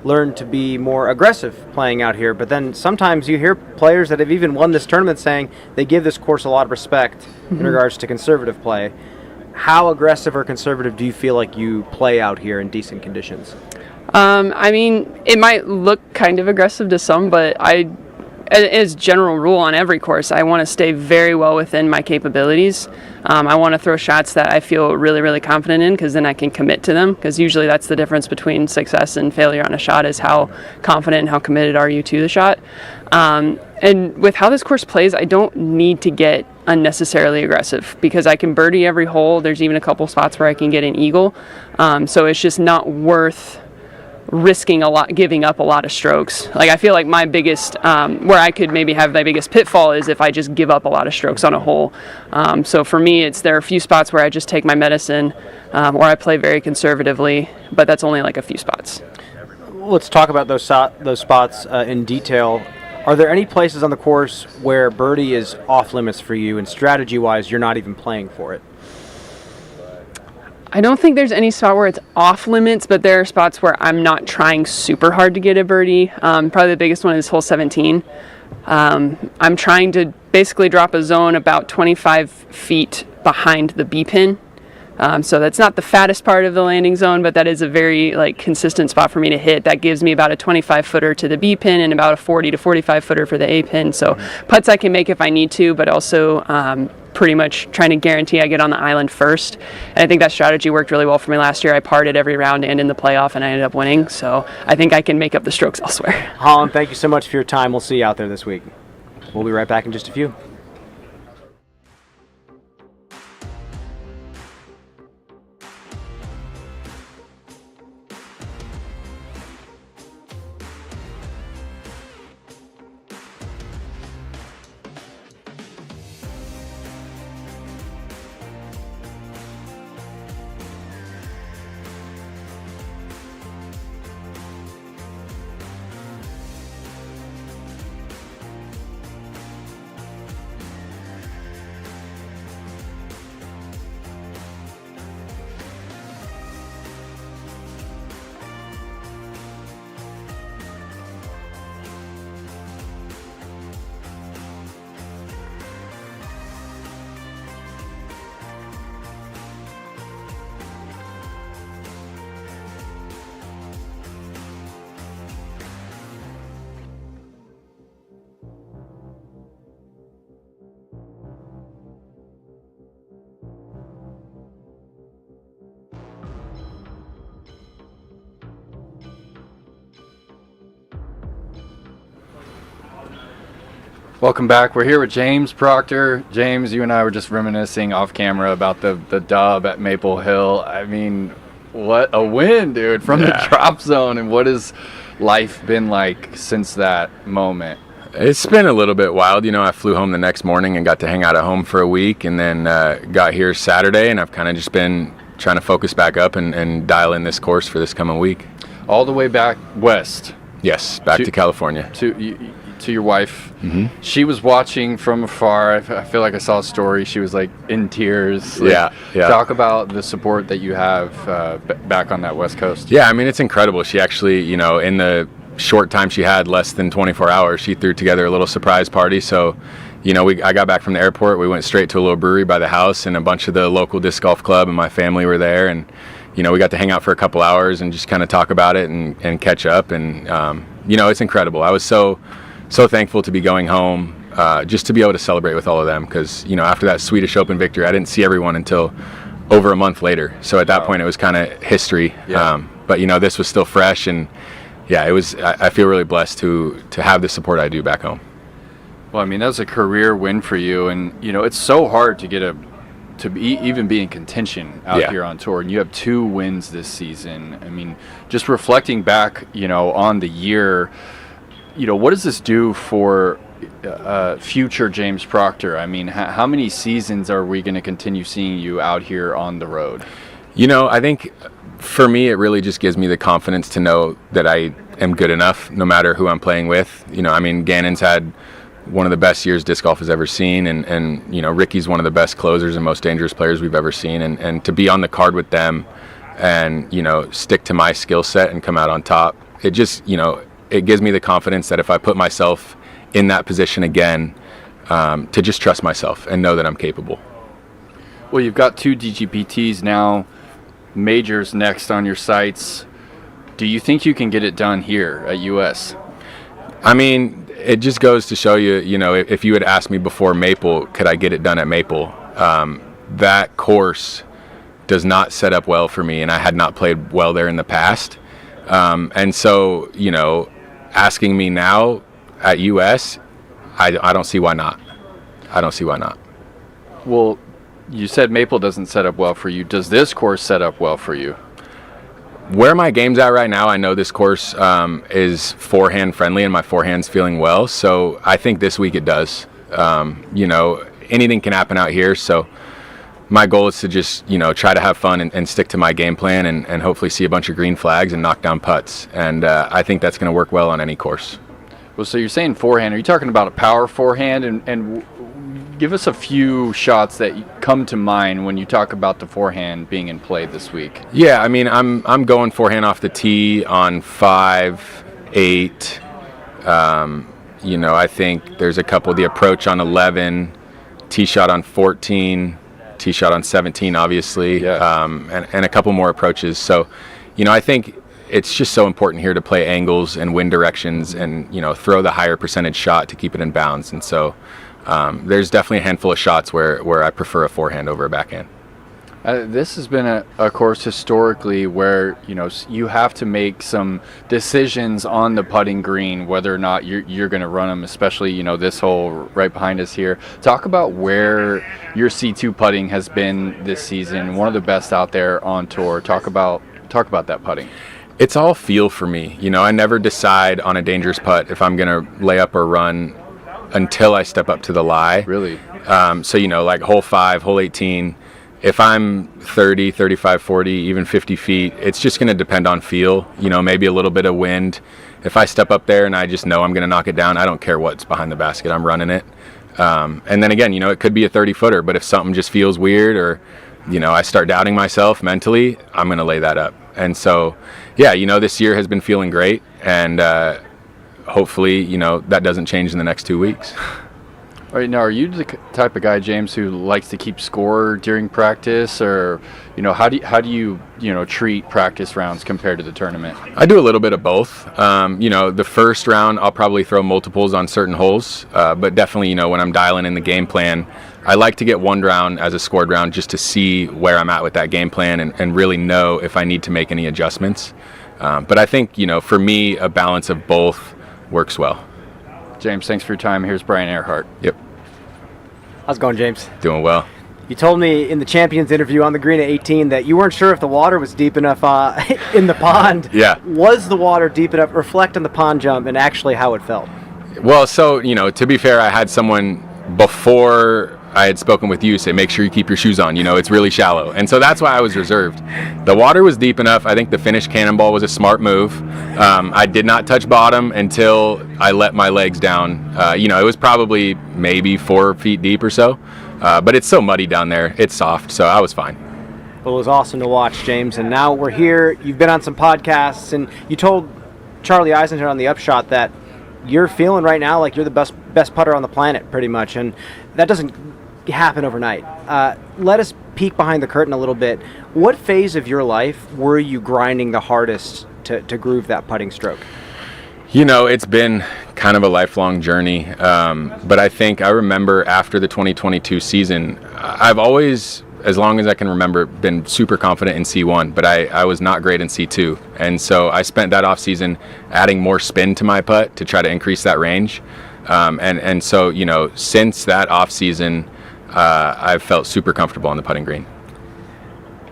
learned to be more aggressive playing out here. But then sometimes you hear players that have even won this tournament saying they give this course a lot of respect in regards to conservative play. How aggressive or conservative do you feel like you play out here in decent conditions? I mean, it might look kind of aggressive to some, but as general rule on every course, I want to stay very well within my capabilities. I want to throw shots that I feel really, really confident in, because then I can commit to them, because usually that's the difference between success and failure on a shot, is how confident and how committed are you to the shot. And with how this course plays, I don't need to get unnecessarily aggressive, because I can birdie every hole. There's even a couple spots where I can get an eagle. So it's just not worth risking a lot, giving up a lot of strokes. Like, I feel like my biggest, where I could maybe have my biggest pitfall is if I just give up a lot of strokes on a hole. So for me, there are a few spots where I just take my medicine, or I play very conservatively, but that's only like a few spots. Let's talk about those spots in detail. Are there any places on the course where birdie is off limits for you, and strategy-wise, you're not even playing for it? I don't think there's any spot where it's off limits, but there are spots where I'm not trying super hard to get a birdie. Probably the biggest one is hole 17. I'm trying to basically drop a zone about 25 feet behind the B pin. So that's not the fattest part of the landing zone, but that is a very consistent spot for me to hit. That gives me about a 25 footer to the B pin and about a 40 to 45 footer for the A pin. So putts I can make if I need to, but also pretty much trying to guarantee I get on the island first. And I think that strategy worked really well for me last year. I parred it every round and in the playoff, and I ended up winning. So I think I can make up the strokes elsewhere. Holland, thank you so much for your time. We'll see you out there this week. We'll be right back in just a few. Welcome back. We're here with James Proctor. James, you and I were just reminiscing off camera about the dub at Maple Hill. I mean, what a win, dude, from the drop zone. And what has life been like since that moment? It's been a little bit wild. You know, I flew home the next morning and got to hang out at home for a week, and then got here Saturday, and I've kind of just been trying to focus back up and dial in this course for this coming week. All the way back west. Yes, back to California. To your wife. Mm-hmm. She was watching from afar. I feel like I saw a story. She was like in tears. Like, yeah. Talk about the support that you have back on that West Coast. Yeah, I mean, it's incredible. She actually, you know, in the short time she had, less than 24 hours, she threw together a little surprise party. So, you know, I got back from the airport. We went straight to a little brewery by the house, and a bunch of the local disc golf club and my family were there. And, you know, we got to hang out for a couple hours and just kind of talk about it and catch up. And, you know, it's incredible. I was so thankful to be going home, just to be able to celebrate with all of them, because, you know, after that Swedish Open victory, I didn't see everyone until over a month later. So at that point, it was kind of history. Yeah. But, you know, this was still fresh, and yeah, it was. I feel really blessed to have the support I do back home. Well, I mean, that was a career win for you, and you know, it's so hard to get even be in contention out here on tour, and you have 2 wins this season. I mean, just reflecting back, you know, on the year, you know, what does this do for future James Proctor? I mean, how many seasons are we going to continue seeing you out here on the road? You know, I think for me, it really just gives me the confidence to know that I am good enough no matter who I'm playing with. You know, I mean, Gannon's had one of the best years disc golf has ever seen, and you know, Ricky's one of the best closers and most dangerous players we've ever seen, and to be on the card with them and, you know, stick to my skill set and come out on top, it just, you know, it gives me the confidence that if I put myself in that position again, to just trust myself and know that I'm capable. Well, you've got 2 DGPTs now, majors next on your sights. Do you think you can get it done here at US? I mean, it just goes to show you, you know, if you had asked me before Maple, could I get it done at Maple? That course does not set up well for me, and I had not played well there in the past. And so, you know, asking me now at US, I don't see why not. I don't see why not. Well, you said Maple doesn't set up well for you. Does this course set up well for you? Where my game's at right now, I know this course is forehand friendly, and my forehand's feeling well. So I think this week it does. You know, anything can happen out here. So my goal is to just, you know, try to have fun and stick to my game plan, and hopefully see a bunch of green flags and knock down putts. And I think that's going to work well on any course. Well, so you're saying forehand. Are you talking about a power forehand? And give us a few shots that come to mind when you talk about the forehand being in play this week. Yeah, I mean, I'm going forehand off the tee on 5, 8. You know, I think there's a couple. The approach on 11, tee shot on 14, tee shot on 17, obviously, and a couple more approaches. So, you know, I think it's just so important here to play angles and wind directions, and, you know, throw the higher percentage shot to keep it in bounds. And so there's definitely a handful of shots where I prefer a forehand over a backhand. This has been a course historically where, you know, you have to make some decisions on the putting green, whether or not you're going to run them, especially, you know, this hole right behind us here. Talk about where your C2 putting has been this season, one of the best out there on tour. Talk about that putting. It's all feel for me. You know, I never decide on a dangerous putt if I'm going to lay up or run until I step up to the lie. Really? So, you know, like hole 5, hole 18, if I'm 30, 35, 40, even 50 feet, it's just going to depend on feel, you know, maybe a little bit of wind. If I step up there and I just know I'm going to knock it down, I don't care what's behind the basket, I'm running it. And then again, you know, it could be a 30-footer, but if something just feels weird, or, you know, I start doubting myself mentally, I'm going to lay that up. And so, yeah, you know, this year has been feeling great, and hopefully, you know, that doesn't change in the next 2 weeks. All right, now, are you the type of guy, James, who likes to keep score during practice, or, you know, how do you know, treat practice rounds compared to the tournament? I do a little bit of both. You know, the first round, I'll probably throw multiples on certain holes, but definitely, you know, when I'm dialing in the game plan, I like to get one round as a scored round just to see where I'm at with that game plan and really know if I need to make any adjustments. But I think, you know, for me, a balance of both works well. James, thanks for your time. Here's Brian Earhart. Yep. How's it going, James? Doing well. You told me in the Champions interview on the green at 18 that you weren't sure if the water was deep enough in the pond. Yeah. Was the water deep enough? Reflect on the pond jump and actually how it felt. Well, so, to be fair, I had someone before I had spoken with you say, make sure you keep your shoes on. It's really shallow. And so that's why I was reserved. The water was deep enough. I think the finish cannonball was a smart move. I did not touch bottom until I let my legs down. It was probably maybe 4 feet deep or so. But it's so muddy down there. It's soft, so I was fine. Well, it was awesome to watch, James. And now we're here. You've been on some podcasts, and you told Charlie Eisenhower on the Upshot that you're feeling right now like you're the best putter on the planet, pretty much. And that doesn't happen overnight. Let us peek behind the curtain a little bit. What phase of your life were you grinding the hardest to groove that putting stroke? It's been kind of a lifelong journey, but I remember after the 2022 season, I've always, as long as I can remember, been super confident in C1, but I was not great in C2. And so I spent that off season adding more spin to my putt to try to increase that range. And so, since that off season, I've felt super comfortable on the putting green.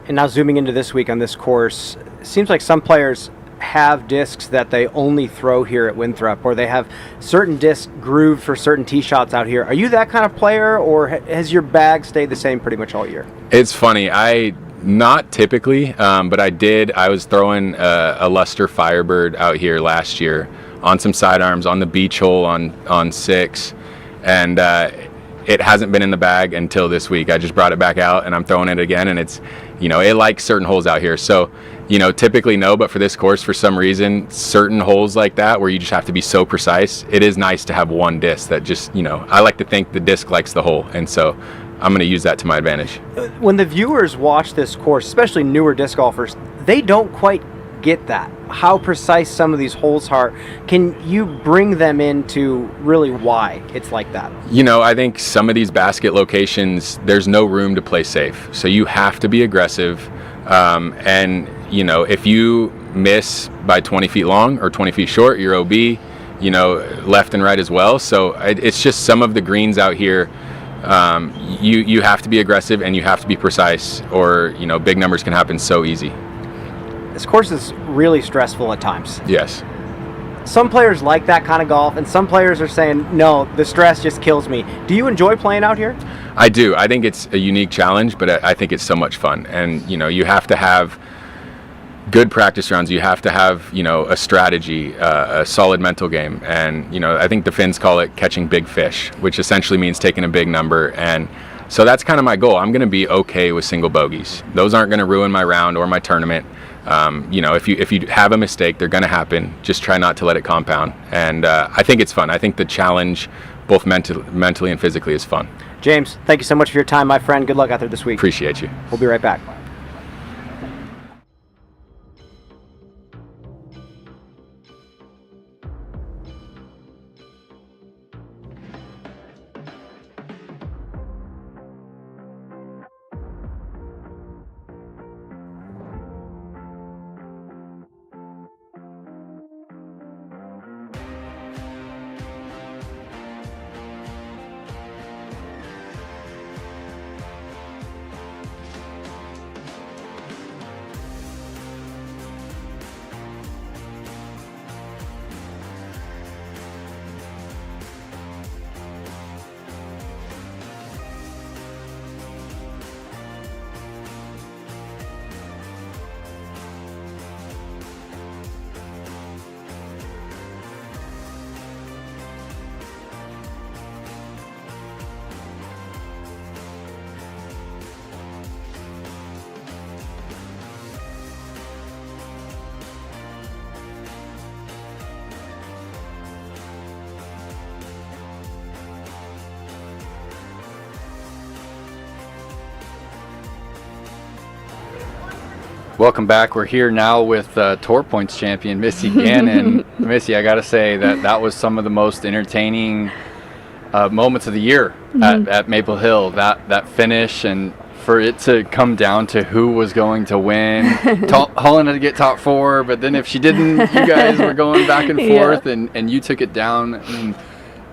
And now zooming into this week on this course, it seems like some players have discs that they only throw here at Winthrop, or they have certain discs grooved for certain tee shots out here. Are you that kind of player, or has your bag stayed the same pretty much all year? It's funny. Not typically, but I was throwing a Luster Firebird out here last year on some sidearms on the beach hole on 6, and it hasn't been in the bag until this week. I just brought it back out and I'm throwing it again, and it's, it likes certain holes out here. So, typically no, but for this course, for some reason, certain holes like that where you just have to be so precise, it is nice to have one disc that just, I like to think the disc likes the hole, and so I'm going to use that to my advantage. When the viewers watch this course, especially newer disc golfers, they don't quite get that, how precise some of these holes are. Can you bring them into really why it's like that? I think some of these basket locations, there's no room to play safe, so you have to be aggressive, and if you miss by 20 feet long or 20 feet short, you're OB, left and right as well. So it's just some of the greens out here, you have to be aggressive and you have to be precise, or big numbers can happen so easy. This course is really stressful at times. Yes. Some players like that kind of golf, and some players are saying, no, the stress just kills me. Do you enjoy playing out here? I do. I think it's a unique challenge, but I think it's so much fun. And, you have to have good practice rounds. You have to have, a strategy, a solid mental game. And, I think the Finns call it catching big fish, which essentially means taking a big number. And so that's kind of my goal. I'm going to be okay with single bogeys. Those aren't going to ruin my round or my tournament. If you have a mistake, they're going to happen. Just try not to let it compound. And I think it's fun. I think the challenge, both mentally and physically, is fun. James, thank you so much for your time, my friend. Good luck out there this week. Appreciate you. We'll be right back. Welcome back. We're here now with Tour Points champion Missy Gannon. Missy, I got to say that was some of the most entertaining moments of the year at Maple Hill. That finish, and for it to come down to who was going to win. Holland had to get top 4, but then if she didn't, you guys were going back and forth, and you took it down. I mean,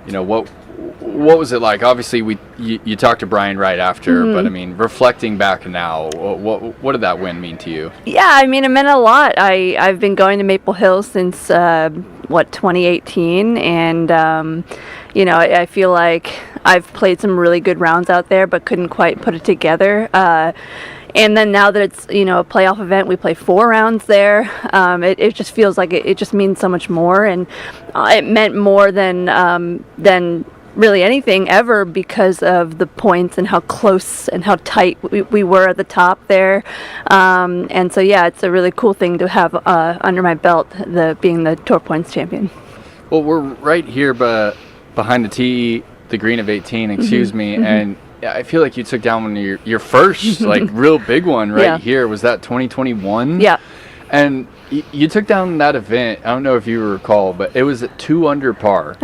you know, what was it like? Obviously, you talked to Brian right after, but I mean, reflecting back now, what did that win mean to you? Yeah, I mean, it meant a lot. I've been going to Maple Hill since 2018, and you know, I feel like I've played some really good rounds out there, but couldn't quite put it together. And then now that it's, you know, a playoff event, we play 4 rounds there. It just feels like it just means so much more, and it meant more than really anything ever because of the points and how close and how tight we were at the top there. And so, yeah, it's a really cool thing to have under my belt, being the Tour Points champion. Well, we're right here behind the tee, the green of 18, excuse me, and I feel like you took down one of your first, like, real big one right here. Was that 2021? Yeah. And you took down that event, I don't know if you recall, but it was at 2 under par.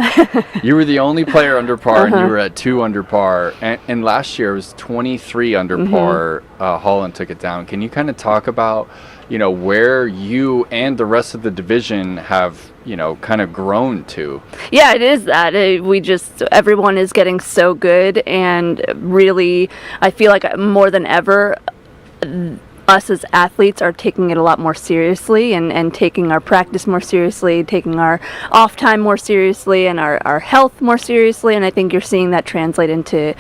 You were the only player under par, and you were at 2 under par. And last year it was 23 under par. Holland took it down. Can you kind of talk about, you know, where you and the rest of the division have, you know, kind of grown to? Yeah, it is that. Everyone is getting so good, and really, I feel like more than ever, us as athletes are taking it a lot more seriously, and taking our practice more seriously, taking our off time more seriously, and our health more seriously. And I think you're seeing that translate into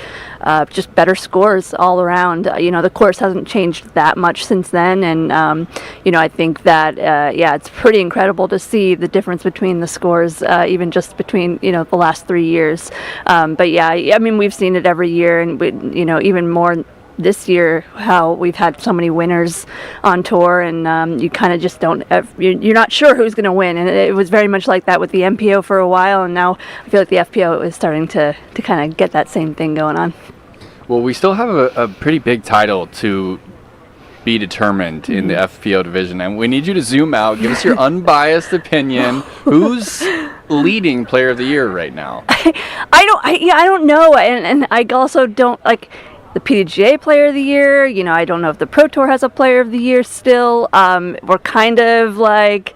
just better scores all around. You know, the course hasn't changed that much since then, and you know, I think that yeah, it's pretty incredible to see the difference between the scores, even just between, you know, the last 3 years. But yeah, I mean, we've seen it every year, and you know, even more this year, how we've had so many winners on tour, and you kind of just you're not sure who's going to win. And it was very much like that with the MPO for a while, and now I feel like the FPO is starting to kind of get that same thing going on. Well, we still have a pretty big title to be determined in the FPO division, and we need you to zoom out, give us your unbiased opinion. Who's leading player of the year right now? I don't know, and I also don't like the PDGA player of the year. You know, I don't know if the Pro Tour has a player of the year still. We're kind of like,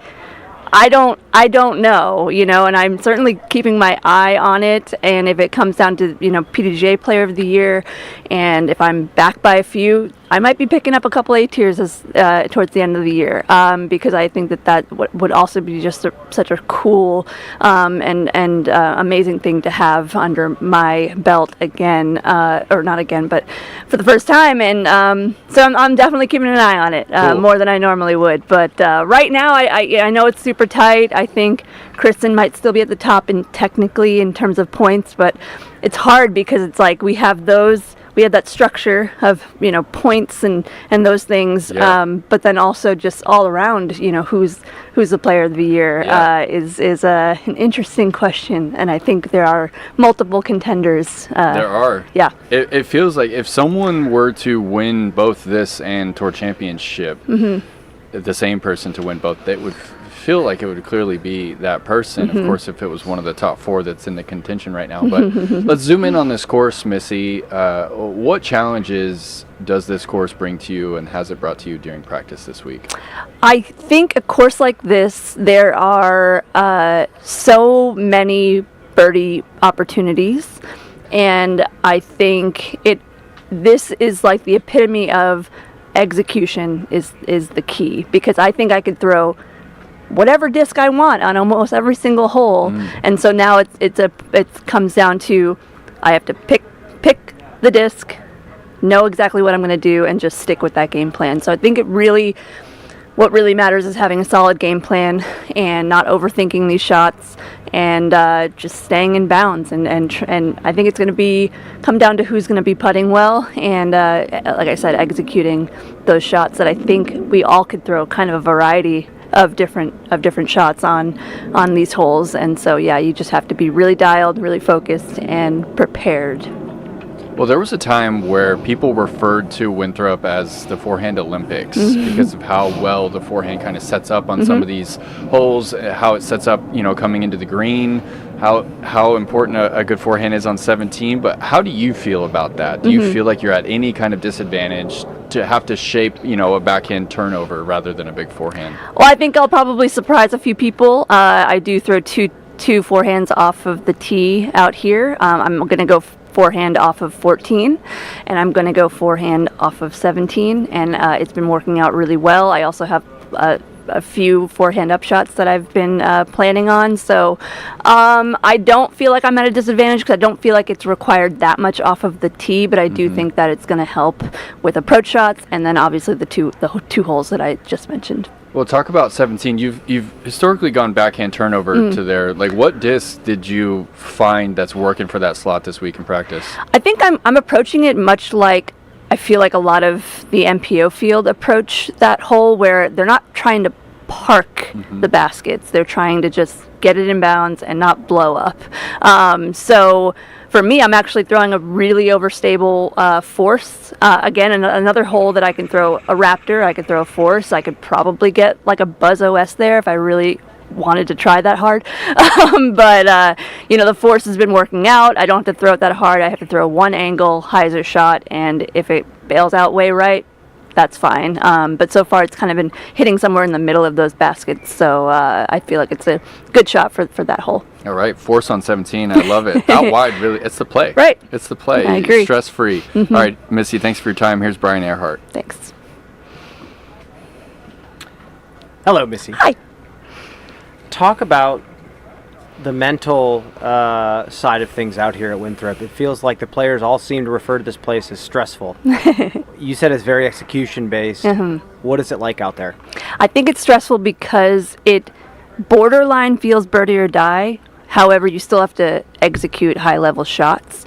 I don't know, you know, and I'm certainly keeping my eye on it. And if it comes down to, you know, PDGA player of the year, and if I'm back by a few, I might be picking up a couple A tiers towards the end of the year, because I think that would also be just such a cool and amazing thing to have under my belt again, or not again, but for the first time. And so I'm definitely keeping an eye on it, more than I normally would. But right now, I know it's super tight. I think Kristen might still be at the top technically in terms of points, but it's hard because it's like we have that structure of, you know, points and those things, but then also just all around, you know, who's the player of the year is an interesting question, and I think there are multiple contenders. There are. Yeah. It feels like if someone were to win both this and Tour Championship, the same person to win both, it would feel like it would clearly be that person. Of course, if it was one of the top 4 that's in the contention right now. But let's zoom in on this course, Missy. What challenges does this course bring to you, and has it brought to you during practice this week? I think a course like this, there are so many birdie opportunities, and I think this is like the epitome of execution is the key, because I think I could throw whatever disc I want on almost every single hole, and so now it comes down to I have to pick the disc, know exactly what I'm going to do, and just stick with that game plan. So I think what really matters is having a solid game plan and not overthinking these shots, and just staying in bounds. And I think it's going to come down to who's going to be putting well, and like I said, executing those shots that I think we all could throw kind of a variety of different shots on these holes. And so yeah, you just have to be really dialed, really focused, and prepared. Well, there was a time where people referred to Winthrop as the forehand Olympics because of how well the forehand kind of sets up on some of these holes, how it sets up, you know, coming into the green, how important a good forehand is on 17. But how do you feel about that? Do you feel like you're at any kind of disadvantage to have to shape, you know, a backhand turnover rather than a big forehand? Well, I think I'll probably surprise a few people. I do throw two 2 forehands off of the tee out here. I'm going to go forehand off of 14, and I'm going to go forehand off of 17, and it's been working out really well. I also have a few forehand up shots that I've been planning on, so I don't feel like I'm at a disadvantage because I don't feel like it's required that much off of the tee, but I do think that it's going to help with approach shots, and then obviously the two holes that I just mentioned. Well, talk about 17. You've historically gone backhand turnover to there. Like, what disc did you find that's working for that slot this week in practice? I think I'm approaching it much like I feel like a lot of the MPO field approach that hole, where they're not trying to park the baskets. They're trying to just get it in bounds and not blow up. So for me, I'm actually throwing a really overstable force. Again, another hole that I can throw a Raptor, I could throw a force. I could probably get like a Buzz OS there if I really wanted to try that hard. But the force has been working out. I don't have to throw it that hard. I have to throw one angle hyzer shot, and if it bails out way right, that's fine. But so far it's kind of been hitting somewhere in the middle of those baskets, so I feel like it's a good shot for that hole. All right, force on 17. I love it. Out wide, really. It's the play. Right. It's the play. I agree. Stress-free. All right, Missy, thanks for your time. Here's Brian Earhart. Thanks. Hello, Missy. Hi. Talk about the mental side of things out here at Winthrop. It feels like the players all seem to refer to this place as stressful. You said it's very execution-based. What is it like out there? I think it's stressful because it borderline feels birdie or die. However, you still have to execute high-level shots.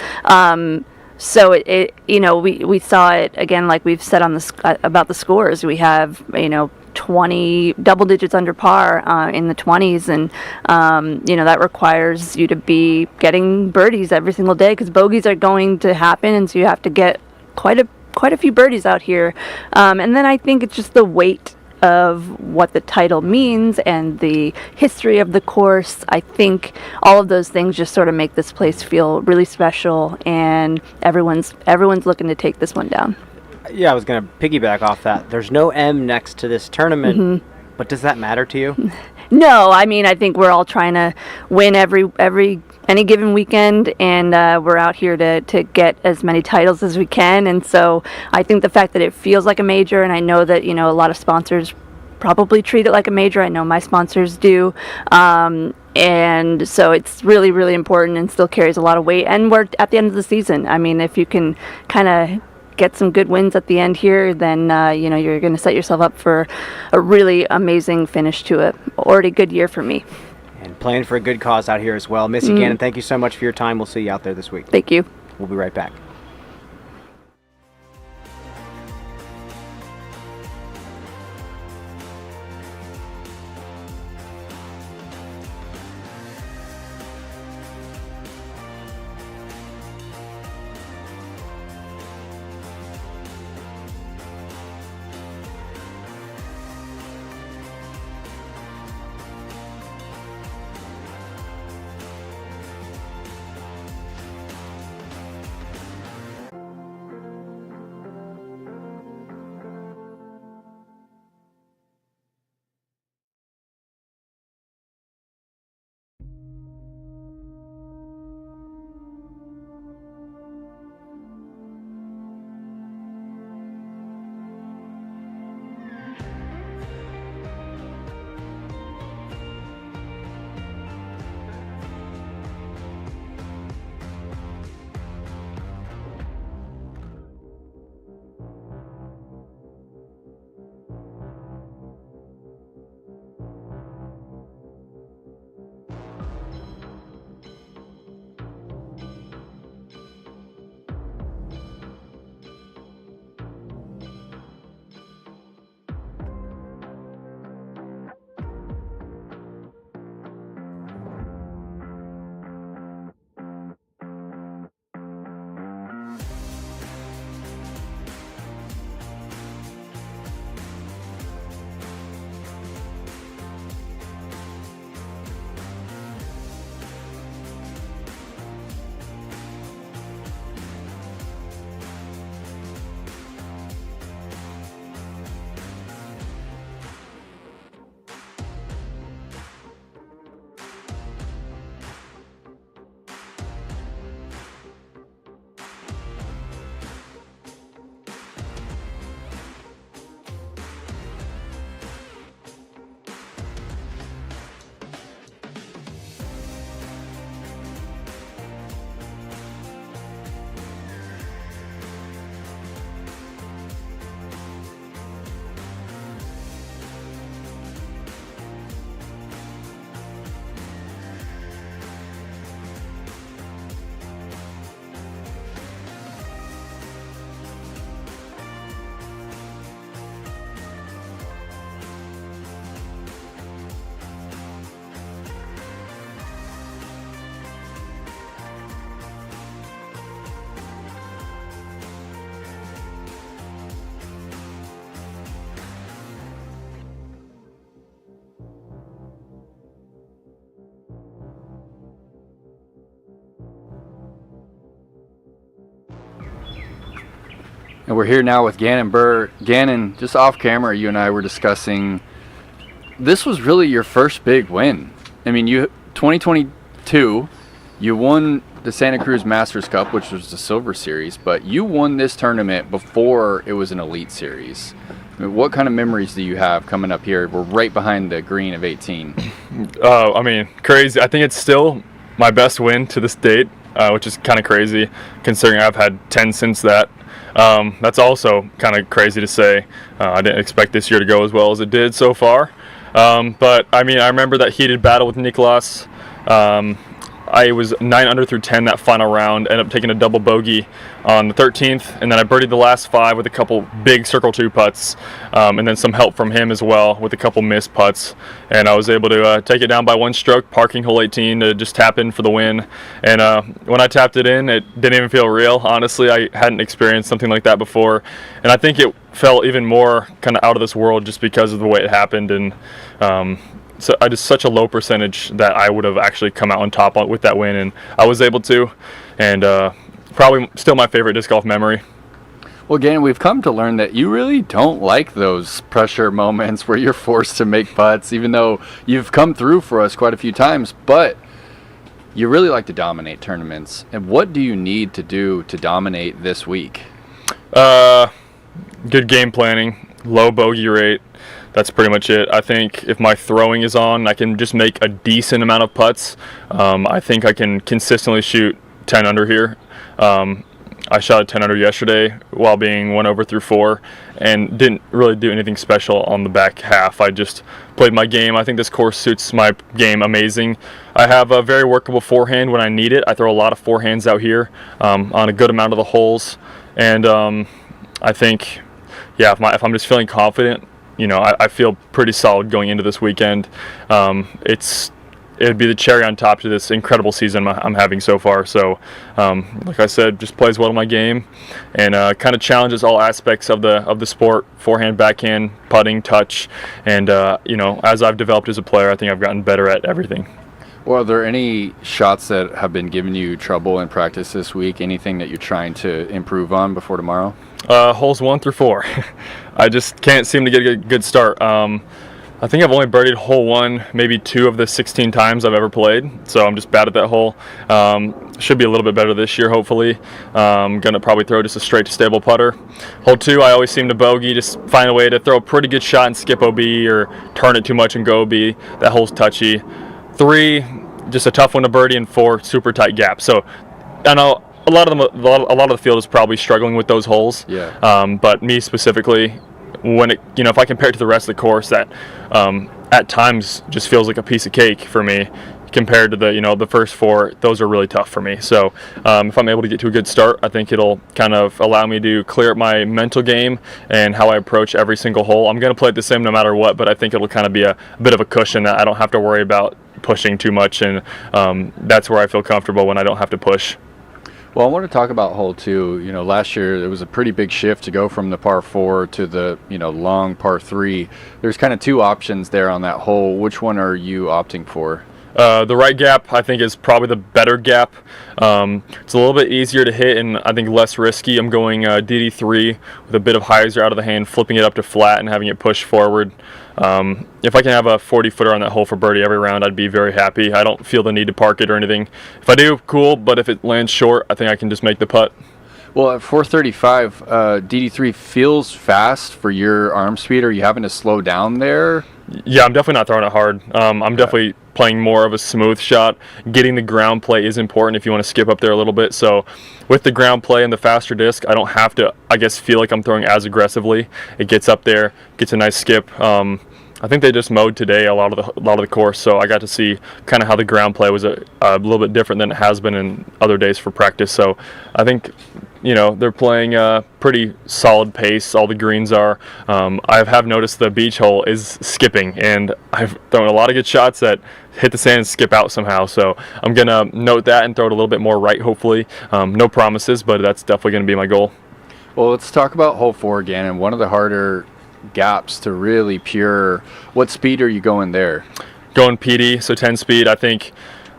So we saw it again, like we've said on about the scores. We have 20 double digits under par in the 20s, and that requires you to be getting birdies every single day because bogeys are going to happen, and so you have to get quite a few birdies out here. And then I think it's just the weight of what the title means and the history of the course. I think all of those things just sort of make this place feel really special, and everyone's looking to take this one down. Yeah, I was going to piggyback off that. There's no M next to this tournament, but does that matter to you? No, I mean, I think we're all trying to win any given weekend, and we're out here to get as many titles as we can. And so I think the fact that it feels like a major, and I know that a lot of sponsors probably treat it like a major. I know my sponsors do. And so it's really, really important and still carries a lot of weight. And we're at the end of the season. I mean, if you can kind of get some good wins at the end here, then you're going to set yourself up for a really amazing finish to a already good year for me. And playing for a good cause out here as well. Missy Gannon, thank you so much for your time. We'll see you out there this week. Thank you. We'll be right back. And we're here now with Gannon Burr. Gannon, just off camera, you and I were discussing, this was really your first big win. I mean, 2022, you won the Santa Cruz Masters Cup, which was the Silver Series, but you won this tournament before it was an Elite Series. I mean, what kind of memories do you have coming up here? We're right behind the green of 18. I mean, crazy. I think it's still my best win to this date, which is kind of crazy considering I've had 10 since that. That's also kind of crazy to say. I didn't expect this year to go as well as it did so far. But I mean, I remember that heated battle with Nicolas. I was 9 under through 10 that final round, ended up taking a double bogey on the 13th, and then I birdied the last 5 with a couple big circle 2 putts, and then some help from him as well with a couple missed putts, and I was able to take it down by 1 stroke, parking hole 18 to just tap in for the win. And when I tapped it in, it didn't even feel real. Honestly, I hadn't experienced something like that before, and I think it felt even more kind of out of this world just because of the way it happened. And so I just such a low percentage that I would have actually come out on top with that win, and I was able to, and probably still my favorite disc golf memory. Well, again, we've come to learn that you really don't like those pressure moments where you're forced to make putts, even though you've come through for us quite a few times, but you really like to dominate tournaments. And what do you need to do to dominate this week? Good game planning, low bogey rate. That's pretty much it. I think if my throwing is on, I can just make a decent amount of putts. I think I can consistently shoot 10 under here. I shot a 10 under yesterday while being 1 over through 4 and didn't really do anything special on the back half. I just played my game. I think this course suits my game amazing. I have a very workable forehand when I need it. I throw a lot of forehands out here on a good amount of the holes. And I think, yeah, if I'm just feeling confident, you know, I feel pretty solid going into this weekend. It'd be the cherry on top to this incredible season I'm having so far. So, like I said, just plays well in my game, and kind of challenges all aspects of the sport: forehand, backhand, putting, touch, and you know, as I've developed as a player, I think I've gotten better at everything. Well, are there any shots that have been giving you trouble in practice this week? Anything that you're trying to improve on before tomorrow? Holes 1 through 4. I just can't seem to get a good start. I think I've only birdied hole 1 maybe 2 of the 16 times I've ever played, so I'm just bad at that hole. Should be a little bit better this year, hopefully. Gonna probably throw just a straight to stable putter. Hole 2, I always seem to bogey, just find a way to throw a pretty good shot and skip OB or turn it too much and go OB. That hole's touchy. 3, just a tough one to birdie, and 4, super tight gap. So I know a lot of the field is probably struggling with those holes. Yeah. But me specifically, when it, you know, if I compare it to the rest of the course, that at times just feels like a piece of cake for me compared to the first 4. Those are really tough for me. So if I'm able to get to a good start, I think it'll kind of allow me to clear up my mental game and how I approach every single hole. I'm going to play it the same no matter what, but I think it'll kind of be a bit of a cushion that I don't have to worry about pushing too much, and that's where I feel comfortable when I don't have to push. Well, I want to talk about hole 2. You know, last year it was a pretty big shift to go from the par 4 to the, you know, long par 3. There's kind of 2 options there on that hole. Which one are you opting for? The right gap, I think, is probably the better gap. It's a little bit easier to hit and I think less risky. I'm going DD3 with a bit of hyzer out of the hand, flipping it up to flat and having it push forward. If I can have a 40-footer on that hole for birdie every round, I'd be very happy. I don't feel the need to park it or anything. If I do, cool, but if it lands short, I think I can just make the putt. Well, at 435, DD3 feels fast for your arm speed. Are you having to slow down there? Yeah, I'm definitely not throwing it hard. I'm definitely playing more of a smooth shot. Getting the ground play is important if you want to skip up there a little bit. So with the ground play and the faster disc, I don't have to, I guess, feel like I'm throwing as aggressively. It gets up there, gets a nice skip. I think they just mowed today a lot of the course, so I got to see kind of how the ground play was a little bit different than it has been in other days for practice. So I think, you know, they're playing a pretty solid pace. All the greens are. I have noticed the beach hole is skipping, and I've thrown a lot of good shots that hit the sand and skip out somehow. So I'm gonna note that and throw it a little bit more right, hopefully. No promises, but that's definitely gonna be my goal. Well, let's talk about hole 4 again, and one of the harder gaps to really pure. What speed are you going there? Going PD, so 10 speed. I think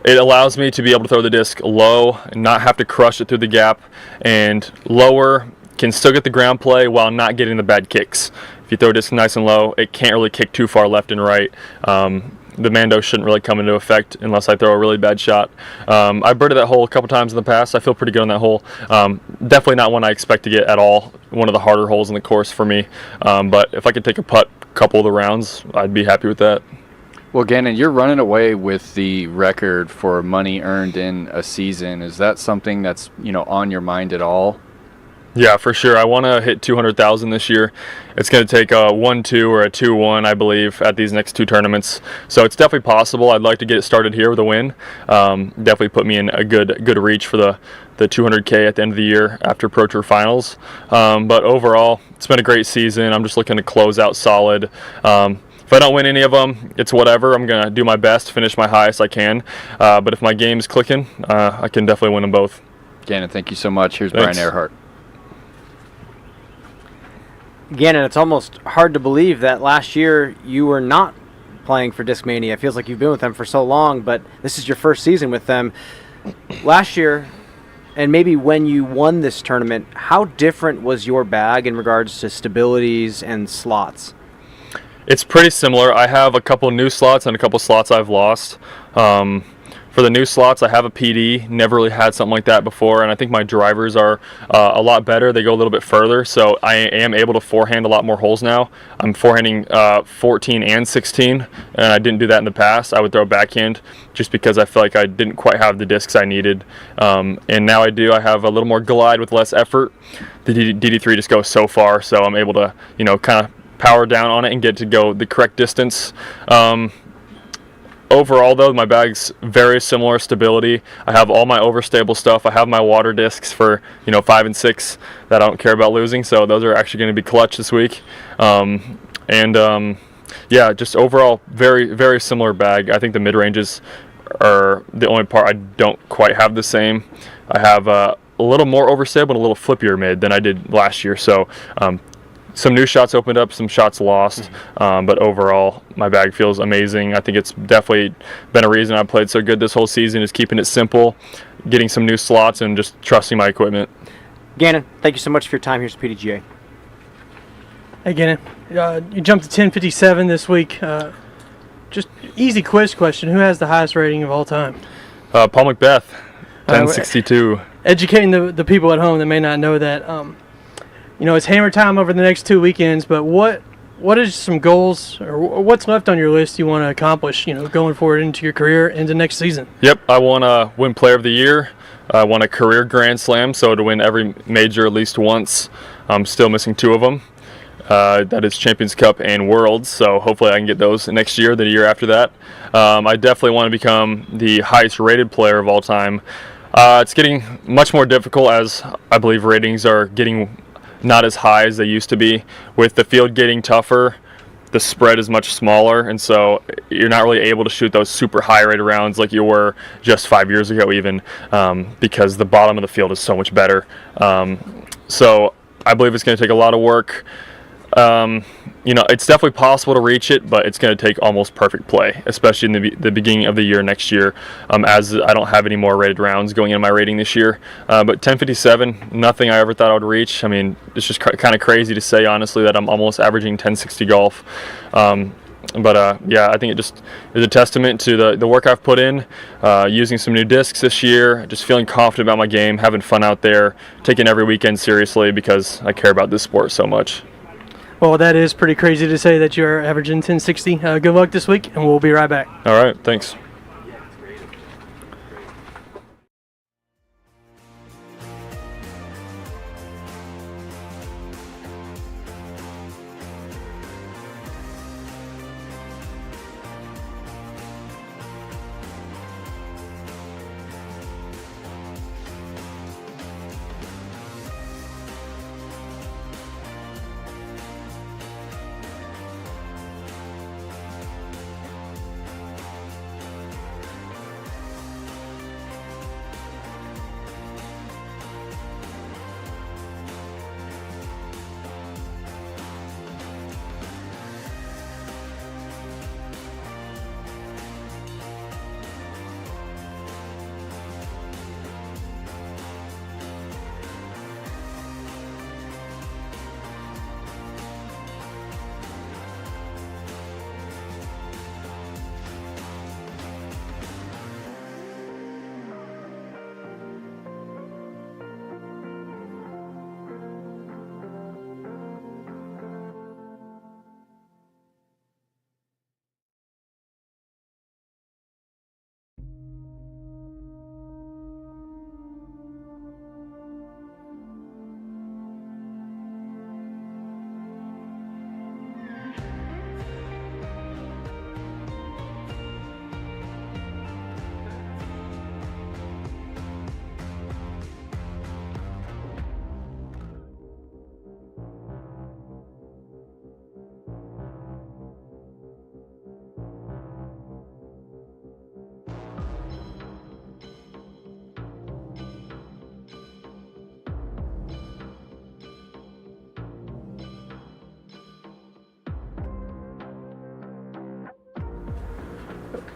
it allows me to be able to throw the disc low and not have to crush it through the gap, and lower can still get the ground play while not getting the bad kicks. If you throw a disc nice and low, it can't really kick too far left and right. The Mando shouldn't really come into effect unless I throw a really bad shot. I birded that hole a couple times in the past. I feel pretty good on that hole. Definitely not one I expect to get at all. One of the harder holes in the course for me. But if I could take a putt a couple of the rounds, I'd be happy with that. Well, Gannon, you're running away with the record for money earned in a season. Is that something that's, on your mind at all? Yeah, for sure. I want to hit 200,000 this year. It's going to take a 1-2 or a 2-1, I believe, at these next two tournaments. So it's definitely possible. I'd like to get it started here with a win. Definitely put me in a good reach for the 200K at the end of the year after Pro Tour Finals. But overall, it's been a great season. I'm just looking to close out solid. If I don't win any of them, it's whatever. I'm going to do my best, finish my highest I can. But if my game's clicking, I can definitely win them both. Gannon, thank you so much. Here's Thanks. Brian Earhart. Gannon, it's almost hard to believe that last year you were not playing for Discmania. It feels like you've been with them for so long, but this is your first season with them. Last year, and maybe when you won this tournament, how different was your bag in regards to stabilities and slots? It's pretty similar. I have a couple new slots and a couple slots I've lost. For the new slots, I have a PD. Never really had something like that before, and I think my drivers are a lot better. They go a little bit further, so I am able to forehand a lot more holes now. I'm forehanding 14 and 16, and I didn't do that in the past. I would throw backhand just because I felt like I didn't quite have the discs I needed, and now I do. I have a little more glide with less effort. The DD3 just goes so far, so I'm able to, kind of power down on it and get to go the correct distance. Overall, though, my bag's very similar stability. I have all my overstable stuff. I have my water discs for 5 and 6 that I don't care about losing, so those are actually going to be clutch this week. Yeah, just overall very, very similar bag. I think the mid ranges are the only part I don't quite have the same. I have a little more overstable and a little flippier mid than I did last year, so some new shots opened up, some shots lost, but overall, my bag feels amazing. I think it's definitely been a reason I've played so good this whole season, is keeping it simple, getting some new slots, and just trusting my equipment. Gannon, thank you so much for your time here at PDGA. Hey, Gannon, you jumped to 1057 this week. Just easy quiz question. Who has the highest rating of all time? Paul Macbeth, 1062. Educating the people at home that may not know that. It's hammer time over the next 2 weekends, but what is some goals or what's left on your list you want to accomplish, going forward into your career into next season? Yep, I want to win Player of the Year. I want a career Grand Slam, so to win every major at least once. I'm still missing 2 of them. That is Champions Cup and Worlds, so hopefully I can get those next year, the year after that. I definitely want to become the highest rated player of all time. It's getting much more difficult as I believe ratings are getting not as high as they used to be. With the field getting tougher, the spread is much smaller, and so you're not really able to shoot those super high rated rounds like you were just 5 years ago even, because the bottom of the field is so much better. So I believe it's going to take a lot of work. It's definitely possible to reach it, but it's going to take almost perfect play, especially in the beginning of the year next year, as I don't have any more rated rounds going into my rating this year. But 1057, nothing I ever thought I would reach. I mean, it's just kind of crazy to say, honestly, that I'm almost averaging 1060 golf. Yeah, I think it just is a testament to the work I've put in, using some new discs this year, just feeling confident about my game, having fun out there, taking every weekend seriously because I care about this sport so much. Well, that is pretty crazy to say that you're averaging 1060. Good luck this week, and we'll be right back. All right, thanks.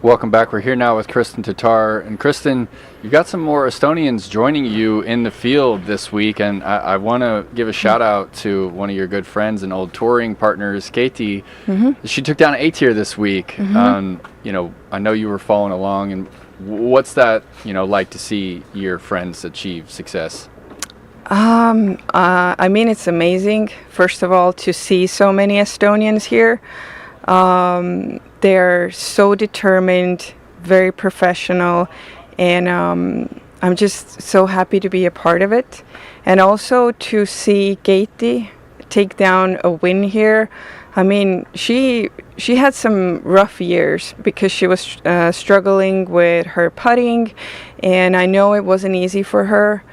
Welcome back. We're here now with Kristen Tatar. And Kristen, you've got some more Estonians joining you in the field this week. And I want to give a shout out to one of your good friends and old touring partners, Katie. She took down A-tier this week. You know, I know you were following along. And what's that, you know, like to see your friends achieve success? I mean, it's amazing, first of all, to see so many Estonians here. They're so determined, very professional, and I'm just so happy to be a part of it. And also to see Katie take down a win here. I mean, she had some rough years because she was struggling with her putting, and I know it wasn't easy for her.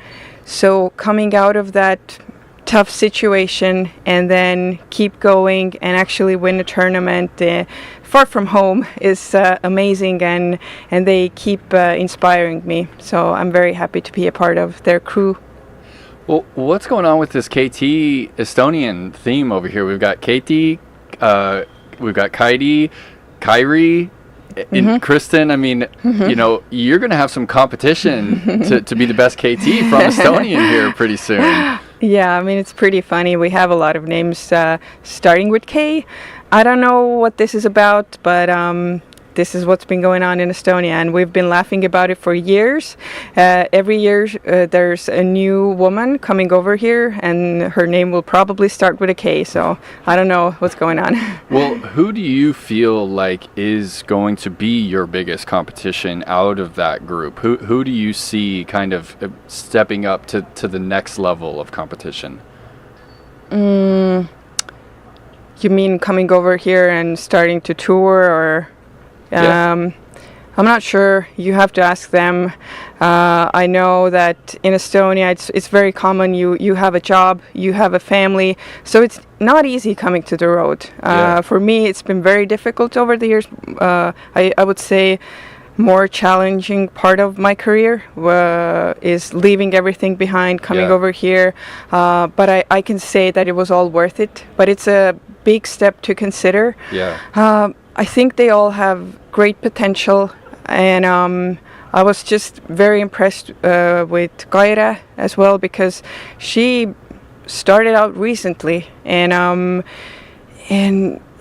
So coming out of that tough situation and then keep going and actually win a tournament far from home is amazing, and they keep inspiring me. So I'm very happy to be a part of their crew. Well, what's going on with this KT Estonian theme over here? We've got Katie, we've got Kyrie, and Kristen. I mean, you know, you're going to have some competition to be the best KT from Estonian here pretty soon. Yeah, I mean, it's pretty funny. We have a lot of names starting with K. I don't know what this is about, but this is what's been going on in Estonia, and we've been laughing about it for years. Every year there's a new woman coming over here, and her name will probably start with a K, so I don't know what's going on. Well, who do you feel like is going to be your biggest competition out of that group? Who do you see kind of stepping up to the next level of competition? You mean coming over here and starting to tour, or... Yeah. I'm not sure. You have to ask them. I know that in Estonia it's very common. You have a job, you have a family, so it's not easy coming to the road. For me, it's been very difficult over the years. I would say more challenging part of my career is leaving everything behind, coming over here. But I can say that it was all worth it. But it's a big step to consider. I think they all have great potential, and I was just very impressed with Kaira as well, because she started out recently, and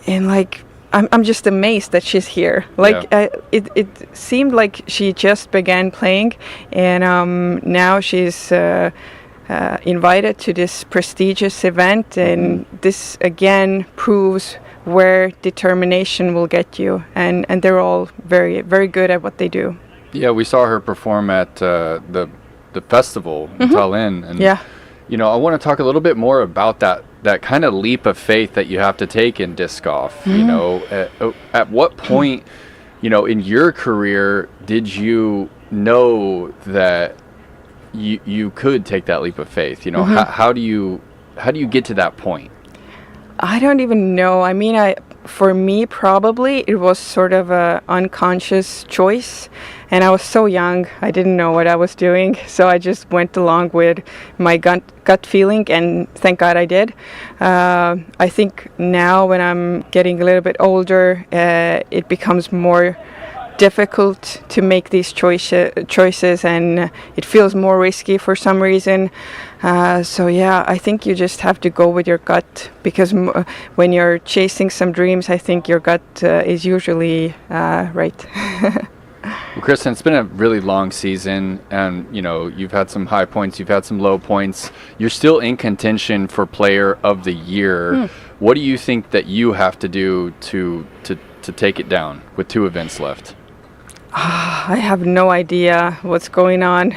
like I'm just amazed that she's here. Like it seemed like she just began playing, and now she's invited to this prestigious event, and this again proves where determination will get you, and they're all very, very good at what they do. Yeah, we saw her perform at the festival in Tallinn, and you know, I want to talk a little bit more about that kind of leap of faith that you have to take in disc golf. You know, at what point, you know, in your career did you know that you could take that leap of faith? You know, how do you get to that point? I don't even know. I mean, for me, probably it was sort of a unconscious choice, and I was so young, I didn't know what I was doing, so I just went along with my gut feeling, and thank God I did. I think now when I'm getting a little bit older, it becomes more difficult to make these choices, and it feels more risky for some reason. So yeah, I think you just have to go with your gut, because when you're chasing some dreams, I think your gut is usually right. Well, Kristen, it's been a really long season, and you know, you've had some high points, you've had some low points. You're still in contention for Player of the Year. What do you think that you have to do to take it down with 2 events left? I have no idea what's going on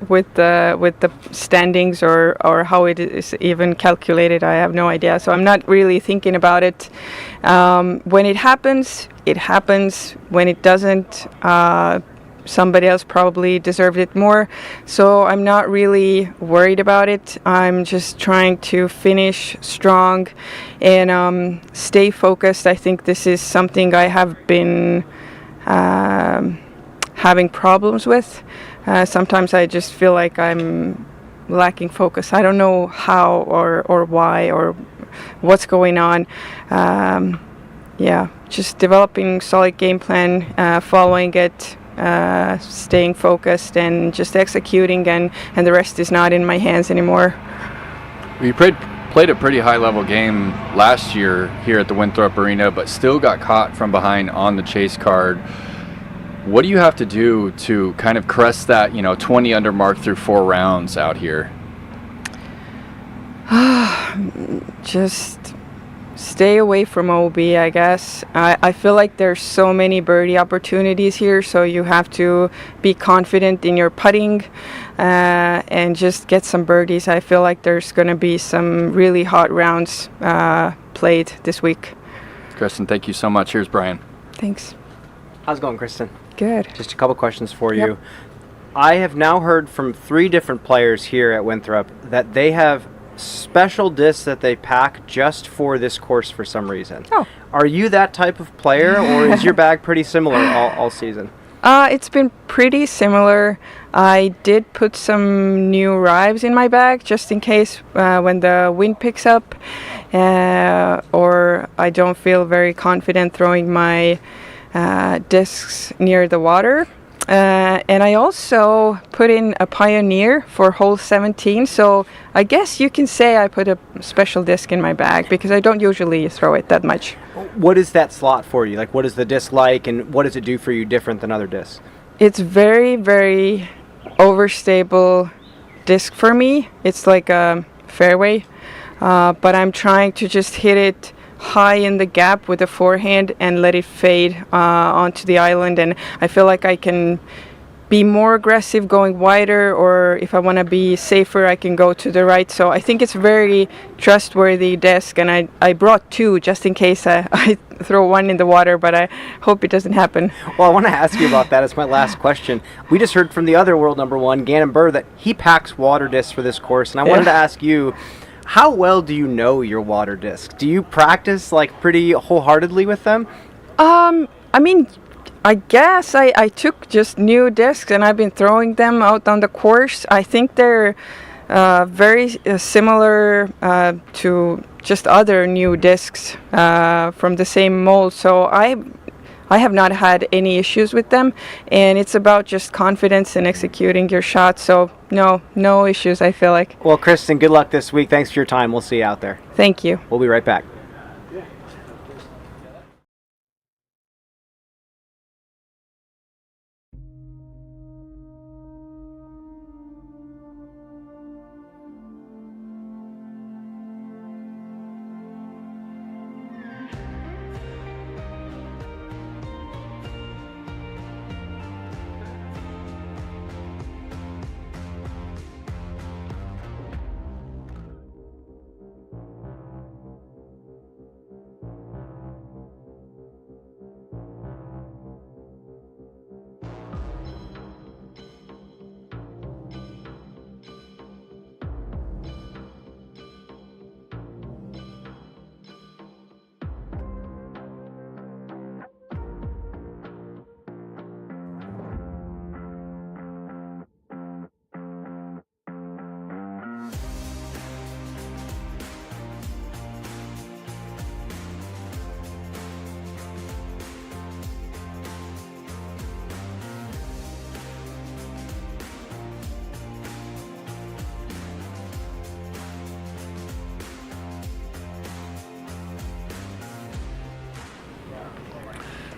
with the standings or how it is even calculated. I have no idea, so I'm not really thinking about it. When it happens, it happens. When it doesn't, somebody else probably deserved it more. So I'm not really worried about it. I'm just trying to finish strong and stay focused. I think this is something I have been having problems with. Sometimes I just feel like I'm lacking focus. I don't know how or why or what's going on. just developing solid game plan, following it, staying focused, and just executing, and the rest is not in my hands anymore. You played a pretty high-level game last year here at the Winthrop Arena, but still got caught from behind on the chase card. What do you have to do to kind of crest that, 20 under mark through 4 rounds out here? Just stay away from OB, I guess. I feel like there's so many birdie opportunities here, so you have to be confident in your putting and just get some birdies. I feel like there's going to be some really hot rounds played this week. Kristen, thank you so much. Here's Brian. Thanks. How's it going, Kristen? Good. Just a couple questions for Yep. you. I have now heard from 3 different players here at Winthrop that they have special discs that they pack just for this course for some reason. Oh. Are you that type of player, or is your bag pretty similar all season? It's been pretty similar. I did put some new rives in my bag just in case when the wind picks up or I don't feel very confident throwing my discs near the water. And I also put in a Pioneer for hole 17, so I guess you can say I put a special disc in my bag because I don't usually throw it that much. What is that slot for you? Like, what is the disc like, and what does it do for you different than other discs? It's very, very overstable disc for me. It's like a fairway, but I'm trying to just hit it high in the gap with the forehand and let it fade onto the island, and I feel like I can be more aggressive going wider, or if I want to be safer I can go to the right. So I think it's very trustworthy disc, and I brought 2 just in case I throw one in the water, but I hope it doesn't happen. Well, I want to ask you about that as my last question. We just heard from the other world number 1, Gannon Burr, that he packs water discs for this course, and I wanted to ask you, how well do you know your water discs? Do you practice like pretty wholeheartedly with them? I mean, I guess I took just new discs and I've been throwing them out on the course. I think they're very similar to just other new discs from the same mold. So I have not had any issues with them, and it's about just confidence and executing your shot. So no issues, I feel like. Well, Kristen, good luck this week. Thanks for your time. We'll see you out there. Thank you. We'll be right back.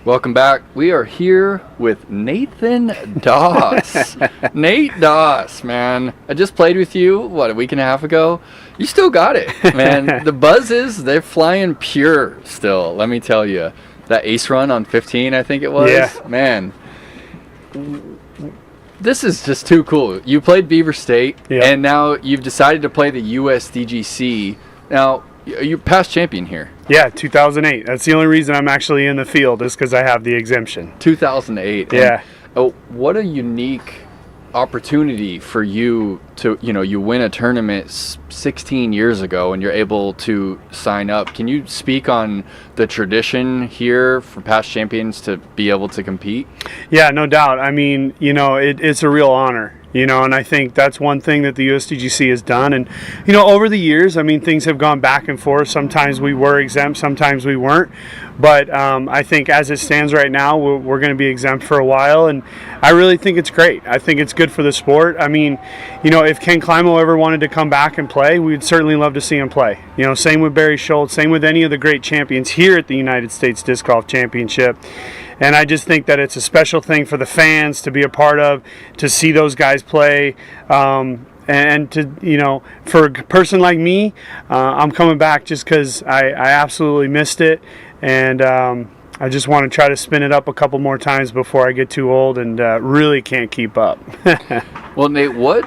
Welcome back. We are here with Nathan Doss. Nate Doss, man. I just played with you, a week and a half ago? You still got it, man. The buzzes, they're flying pure still, let me tell you. That ace run on 15, I think it was. Yeah. Man, this is just too cool. You played Beaver State, and now you've decided to play the USDGC. Now, you're past champion here. Yeah, 2008. That's the only reason I'm actually in the field is because I have the exemption. 2008. Yeah. And, what a unique opportunity for you to, you win a tournament 16 years ago and you're able to sign up. Can you speak on the tradition here for past champions to be able to compete? Yeah, no doubt. I mean, it's a real honor. And I think that's one thing that the USDGC has done. And, over the years, I mean, things have gone back and forth. Sometimes we were exempt, sometimes we weren't. But I think as it stands right now, we're going to be exempt for a while. And I really think it's great. I think it's good for the sport. I mean, if Ken Climo ever wanted to come back and play, we'd certainly love to see him play. Same with Barry Schultz, same with any of the great champions here at the United States Disc Golf Championship. And I just think that it's a special thing for the fans to be a part of, to see those guys play. And to, for a person like me, I'm coming back just because I absolutely missed it. And I just want to try to spin it up a couple more times before I get too old and really can't keep up. Well, Nate, what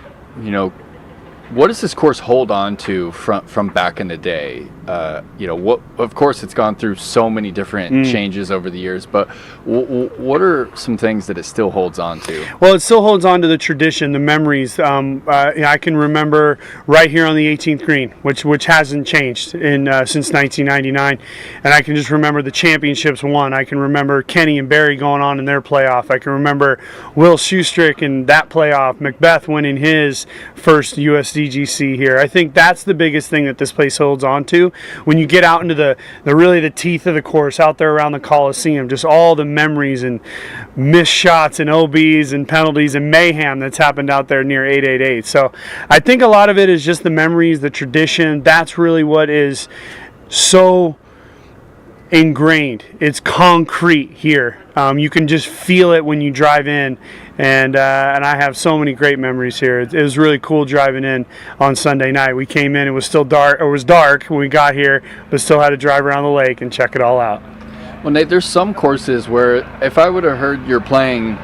does this course hold on to from back in the day? Of course, it's gone through so many different changes over the years, but what are some things that it still holds on to? Well, it still holds on to the tradition, the memories. I can remember right here on the 18th green, which hasn't changed since 1999, and I can just remember the championships won. I can remember Kenny and Barry going on in their playoff. I can remember Will Schustrick in that playoff, Macbeth winning his first USDGC here. I think that's the biggest thing that this place holds on to. When you get out into the teeth of the course, out there around the Coliseum, just all the memories and missed shots and OBs and penalties and mayhem that's happened out there near 888. So I think a lot of it is just the memories, the tradition. That's really what is so ingrained. It's concrete here. You can just feel it when you drive in, and I have so many great memories here. It was really cool driving in on Sunday night. We came in, it was still dark. It was dark when we got here, but still had to drive around the lake and check it all out. Well, Nate, there's some courses where if I would have heard you're playing,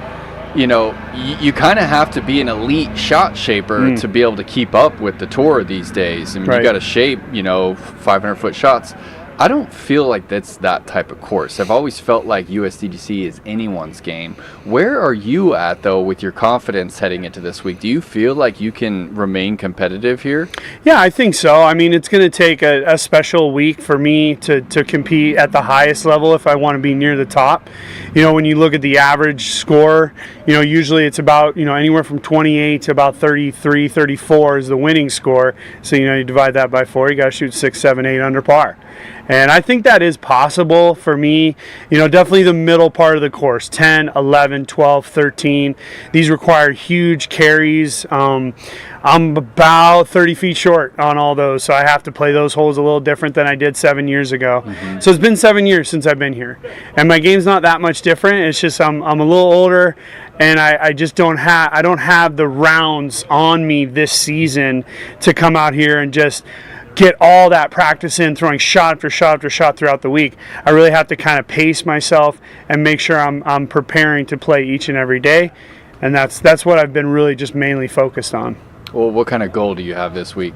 you kind of have to be an elite shot shaper to be able to keep up with the tour these days. I mean, you got to shape, 500-foot shots. I don't feel like that's that type of course. I've always felt like USDGC is anyone's game. Where are you at, though, with your confidence heading into this week? Do you feel like you can remain competitive here? Yeah, I think so. I mean, it's going to take a special week for me to compete at the highest level if I want to be near the top. When you look at the average score, usually it's about, anywhere from 28 to about 33, 34 is the winning score. So, you divide that by 4, you got to shoot 6, 7, 8 under par. And I think that is possible for me. Definitely the middle part of the course, 10, 11, 12, 13. These require huge carries. I'm about 30 feet short on all those, so I have to play those holes a little different than I did 7 years ago. So it's been 7 years since I've been here. And my game's not that much different. It's just I'm a little older, and I just don't have the rounds on me this season to come out here and just get all that practice in, throwing shot after shot after shot throughout the week. I really have to kind of pace myself and make sure I'm preparing to play each and every day, and that's what I've been really just mainly focused on. Well, what kind of goal do you have this week?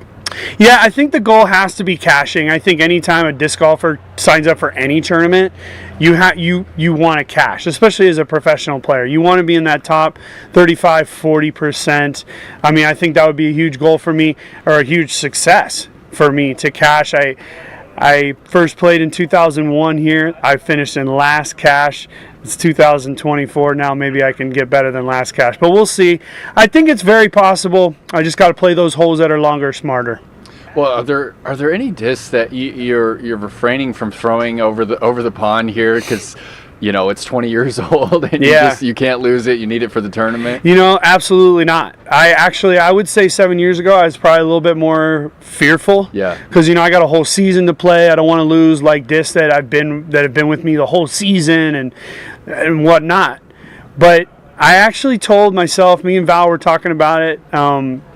Yeah, I think the goal has to be cashing. I think anytime a disc golfer signs up for any tournament, you want to cash, especially as a professional player. You want to be in that top 35, 40%. I mean, I think that would be a huge goal for me, or a huge success for me to cash. I first played in 2001 here. I finished in last cash. It's 2024 now. Maybe I can get better than last cash, but we'll see. I think it's very possible. I just got to play those holes that are longer, smarter. Well, are there any discs that you're refraining from throwing over the pond here because it's 20 years old and you can't lose it. You need it for the tournament. Absolutely not. I would say 7 years ago I was probably a little bit more fearful. Yeah. Because I got a whole season to play. I don't want to lose like discs that have been with me the whole season and whatnot. But I actually told myself, me and Val were talking about it.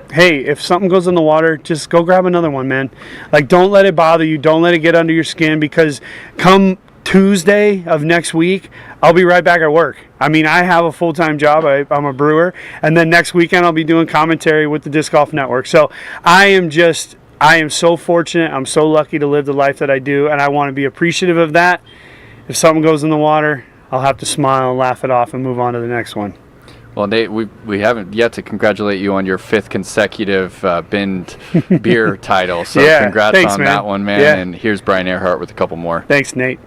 Hey, if something goes in the water, just go grab another one, man. Like, don't let it bother you. Don't let it get under your skin, because come Tuesday of next week, I'll be right back at work. I mean, I have a full-time job. I'm a brewer. And then next weekend, I'll be doing commentary with the Disc Golf Network. So I am so fortunate. I'm so lucky to live the life that I do, and I want to be appreciative of that. If something goes in the water, I'll have to smile and laugh it off and move on to the next one. Well, Nate, we haven't yet to congratulate you on your 5th consecutive Bend beer title. So congrats on that one, man. Yeah. And here's Brian Earhart with a couple more. Thanks, Nate.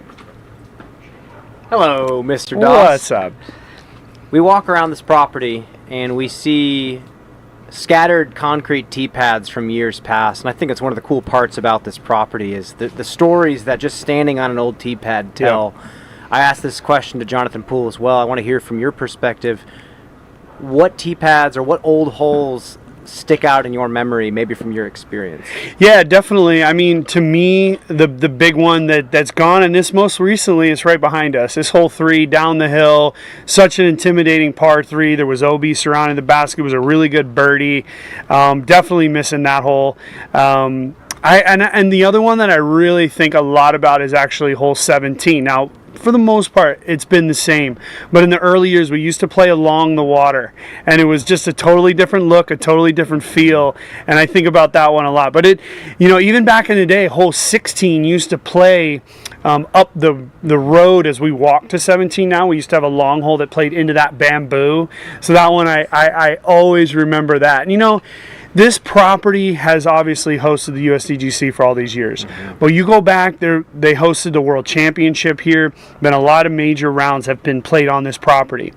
Hello, Mr. Doss. What's up? We walk around this property and we see scattered concrete tee pads from years past, and I think it's one of the cool parts about this property is the stories that just standing on an old tee pad tell. Yeah. I asked this question to Jonathan Poole as well. I want to hear from your perspective. What tee pads or what old holes stick out in your memory, maybe from your experience? Yeah, definitely. I mean, to me, the big one that's gone, and this most recently is right behind us. This hole 3 down the hill, such an intimidating par 3. There was OB surrounding the basket. It was a really good birdie. Definitely missing that hole. And the other one that I really think a lot about is actually hole 17. Now, for the most part, it's been the same. But in the early years, we used to play along the water, and it was just a totally different look, a totally different feel. And I think about that one a lot. But even back in the day, hole 16 used to play up the road as we walked to 17. Now we used to have a long hole that played into that bamboo. So that one, I always remember that. And this property has obviously hosted the USDGC for all these years. Mm-hmm. Well, you go back there, they hosted the World Championship here. Been a lot of major rounds have been played on this property.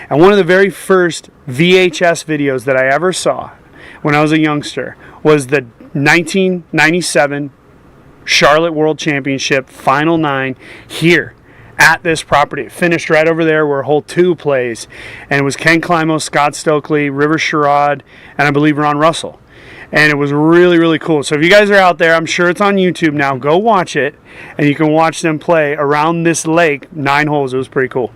And one of the very first VHS videos that I ever saw when I was a youngster was the 1997 Charlotte World Championship Final 9 here at this property. It finished right over there where hole 2 plays, and it was Ken Climo, Scott Stokely, River Sherrod, and I believe Ron Russell. And it was really, really cool. So if you guys are out there, I'm sure it's on YouTube now, go watch it, and you can watch them play around this lake, 9 holes. It was pretty cool.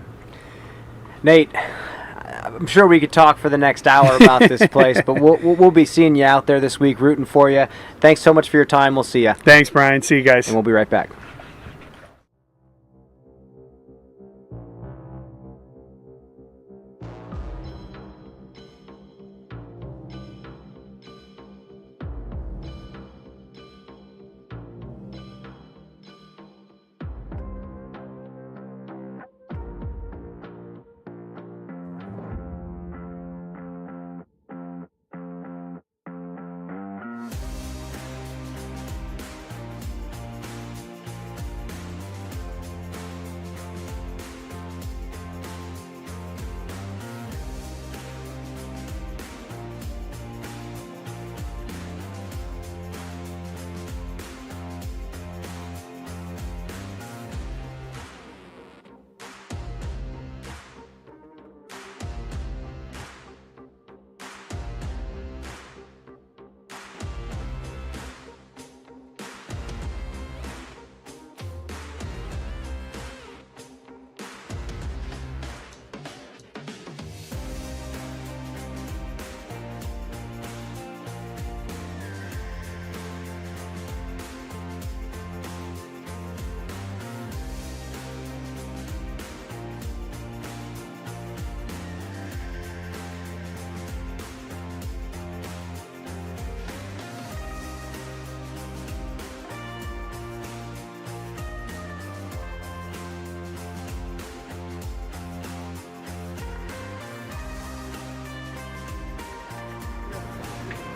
Nate, I'm sure we could talk for the next hour about this place, but we'll be seeing you out there this week, rooting for you. Thanks so much for your time. We'll see you. Thanks, Brian. See you guys. And we'll be right back.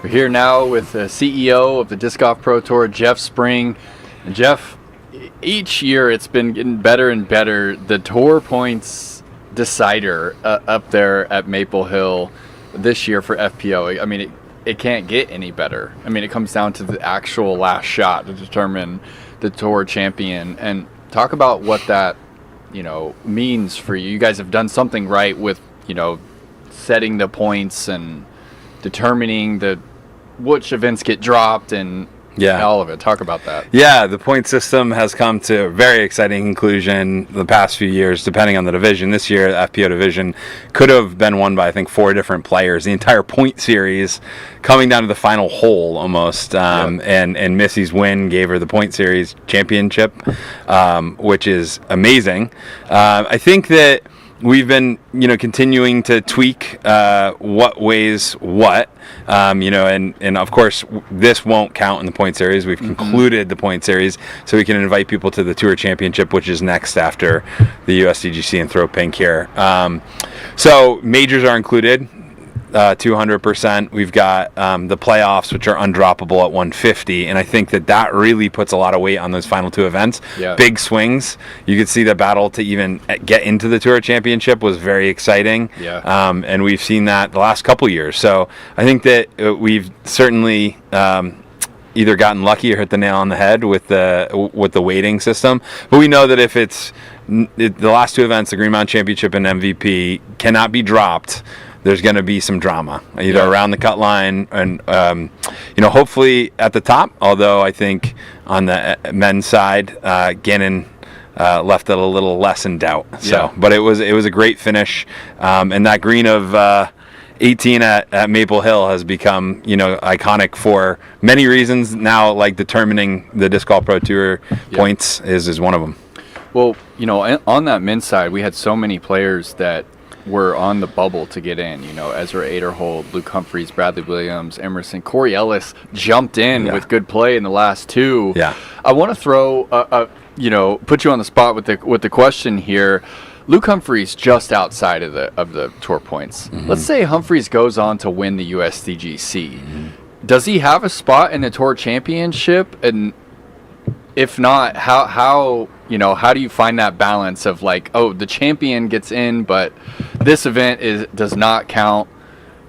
We're here now with the CEO of the Disc Golf Pro Tour, Jeff Spring. And Jeff, each year it's been getting better and better. The Tour Points decider up there at Maple Hill this year for FPO, I mean, it can't get any better. I mean, it comes down to the actual last shot to determine the Tour champion. And talk about what that, means for you. You guys have done something right with, setting the points and determining which events get dropped and all of it. Talk about that. Yeah, the point system has come to a very exciting conclusion the past few years, depending on the division. This year, the FPO division could have been won by, I think, 4 different players. The entire point series coming down to the final hole almost, and Missy's win gave her the point series championship, which is amazing. I think that we've been, continuing to tweak what weighs what, and of course this won't count in the point series. We've concluded the point series, so we can invite people to the Tour Championship, which is next after the USDGC and Throw Pink here. So majors are included. 200%. We've got the playoffs, which are undroppable at 150, and I think that really puts a lot of weight on those final two events. Yeah. Big swings. You could see the battle to even get into the Tour Championship was very exciting. Yeah. And we've seen that the last couple years. So I think that we've certainly either gotten lucky or hit the nail on the head with the weighting system. But we know that if it's the last two events, the Green Mountain Championship and MVP, cannot be dropped, there's going to be some drama, either around the cut line and, hopefully at the top. Although I think on the men's side, Gannon left it a little less in doubt. So, but it was a great finish, and that green of 18 at Maple Hill has become, iconic for many reasons. Now, like determining the Disc Golf Pro Tour points is one of them. Well, on that men's side, we had so many players that were on the bubble to get in. Ezra Aderhold, Luke Humphreys, Bradley Williams, Emerson, Corey Ellis jumped in with good play in the last two. Yeah. I want to throw, put you on the spot with the question here. Luke Humphreys just outside of the tour points. Mm-hmm. Let's say Humphreys goes on to win the USDGC. Mm-hmm. Does he have a spot in the Tour Championship? And if not, how do you find that balance of the champion gets in, but this event does not count?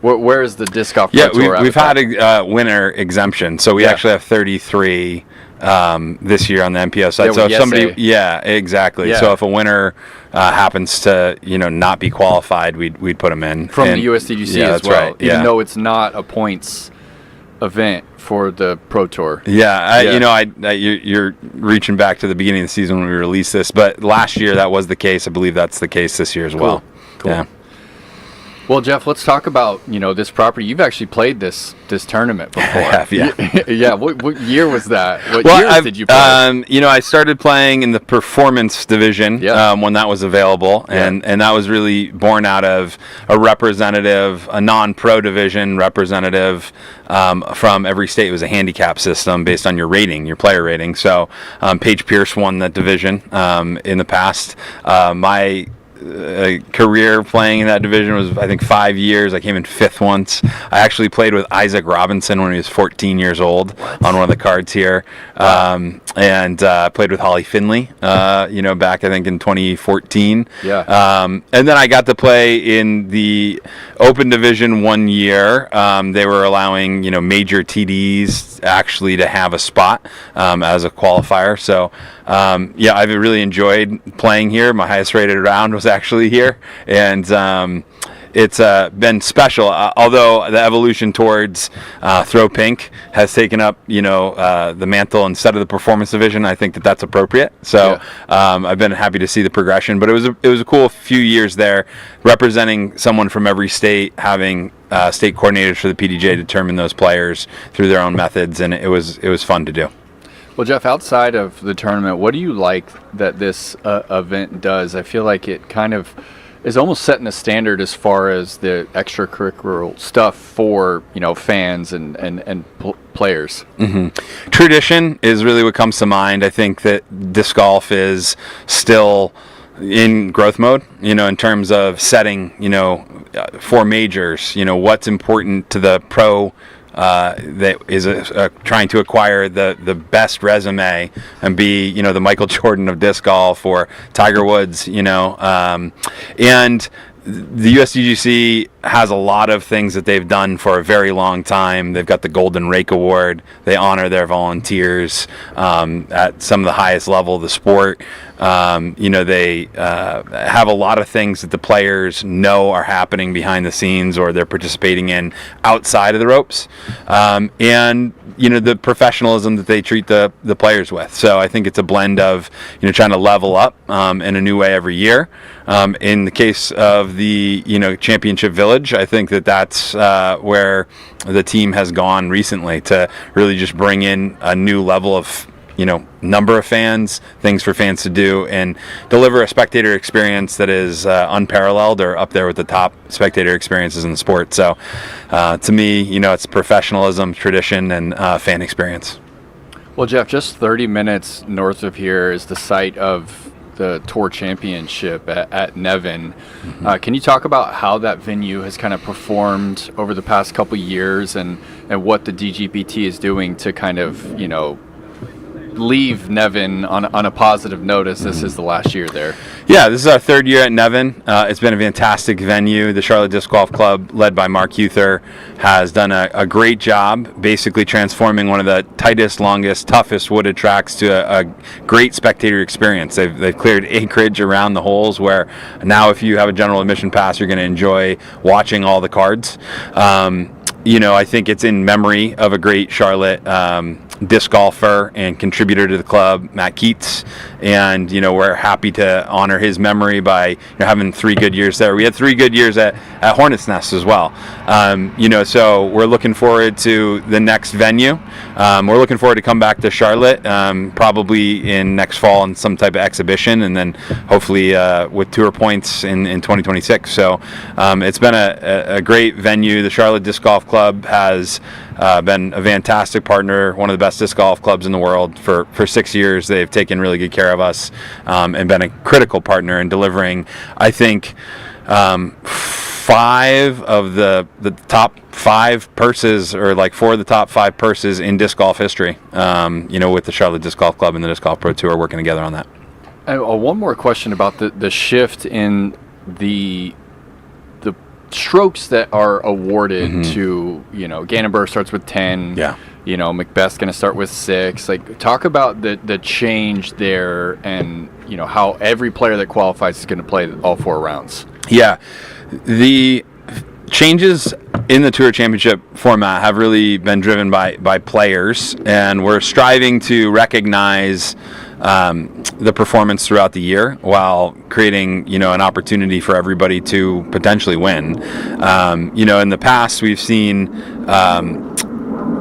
Where is the Disc Golf Pro Tour? Yeah, we've had a winner exemption, so we actually have 33 this year on the MPO side. So if somebody, exactly. Yeah. So if a winner happens to not be qualified, we'd put them in from the USDGC as well, even though it's not a points event for the Pro Tour. You're reaching back to the beginning of the season when we released this, but last year that was the case. I believe that's the case this year as well. Cool. Yeah. Well, Jeff, let's talk about this property. You've actually played this tournament before. I have, yeah. Yeah. What year was that? What years did you play? I started playing in the performance division when that was available, and that was really born out of a non-pro division representative from every state. It was a handicap system based on your rating, your player rating. So Paige Pierce won that division in the past. My career playing in that division was, I think, 5 years. I came in 5th once. I actually played with Isaac Robinson when he was 14 years old on one of the cards here. And played with Holly Finley, back, I think, in 2014. Yeah. And then I got to play in the open division 1 year. They were allowing, major TDs actually to have a spot as a qualifier. So, I've really enjoyed playing here. My highest rated round was actually here. And it's been special, although the evolution towards throw pink has taken up, the mantle instead of the performance division. I think that's appropriate. So I've been happy to see the progression. But it was a cool few years there, representing someone from every state, having state coordinators for the PDJ determine those players through their own methods, and it was fun to do. Well, Jeff, outside of the tournament, what do you like that this event does? I feel like it kind of is almost setting a standard as far as the extracurricular stuff for fans and players. Mm-hmm. Tradition is really what comes to mind. I think that disc golf is still in growth mode, in terms of setting, for majors, what's important to the pro that is trying to acquire the best resume and be, the Michael Jordan of disc golf or Tiger Woods, and the USDGC has a lot of things that they've done for a very long time. They've got the Golden Rake Award. They honor their volunteers at some of the highest level of the sport. They have a lot of things that the players know are happening behind the scenes or they're participating in outside of the ropes. And the professionalism that they treat the players with. So I think it's a blend of, trying to level up in a new way every year. In the case of the, Championship Village, I think that's where the team has gone recently to really just bring in a new level of, number of fans, things for fans to do, and deliver a spectator experience that is unparalleled or up there with the top spectator experiences in the sport. So to me, it's professionalism, tradition, and fan experience. Well, Jeff, just 30 minutes north of here is the site of the Tour Championship at Nevin. Can you talk about how that venue has kind of performed over the past couple years, and what the DGPT is doing to kind of, leave Nevin on a positive note, as this is the last year there? Yeah, this is our third year at Nevin. It's been a fantastic venue. The Charlotte Disc Golf Club, led by Mark Huther, has done a great job basically transforming one of the tightest, longest, toughest wooded tracks to a great spectator experience. They've cleared acreage around the holes where now if you have a general admission pass, you're going to enjoy watching all the cards. I think it's in memory of a great Charlotte disc golfer and contributor to the club, Matt Keats, and we're happy to honor his memory by having 3 good years there. We had 3 good years at Hornets Nest as well. So we're looking forward to the next venue. We're looking forward to come back to Charlotte, probably in next fall in some type of exhibition, and then hopefully with tour points in 2026. So it's been a great venue. The Charlotte Disc Golf Club has been a fantastic partner, one of the best disc golf clubs in the world. For 6 years, they've taken really good care of us and been a critical partner in delivering, I think, 5 of the top 5 purses, or like 4 of the top 5 purses in disc golf history, with the Charlotte Disc Golf Club and the Disc Golf Pro Tour working together on that. One more question about the shift in the strokes that are awarded to, Gannon-Burr starts with 10. Yeah. Macbeth's going to start with 6. Like, talk about the change there, and, how every player that qualifies is going to play all 4 rounds. Yeah. The changes in the Tour Championship format have really been driven by players, and we're striving to recognize the performance throughout the year while creating, an opportunity for everybody to potentially win. In the past, we've seen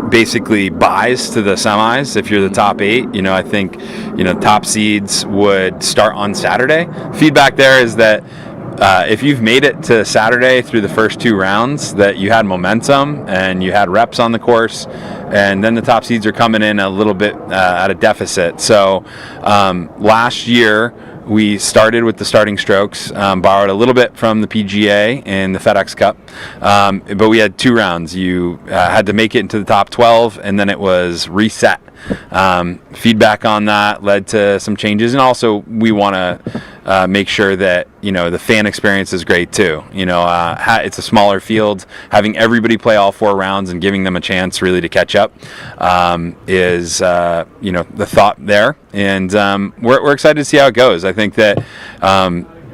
basically buys to the semis. If you're the top 8, I think, top seeds would start on Saturday. Feedback there is that if you've made it to Saturday through the first 2 rounds, that you had momentum and you had reps on the course, and then the top seeds are coming in a little bit at a deficit. So last year we started with the starting strokes, borrowed a little bit from the PGA and the FedEx Cup, but we had 2 rounds. You had to make it into the top 12, and then it was reset. Feedback on that led to some changes, and also we want to make sure that the fan experience is great too. It's a smaller field. Having everybody play all 4 rounds and giving them a chance really to catch up is the thought there, and we're excited to see how it goes. I think that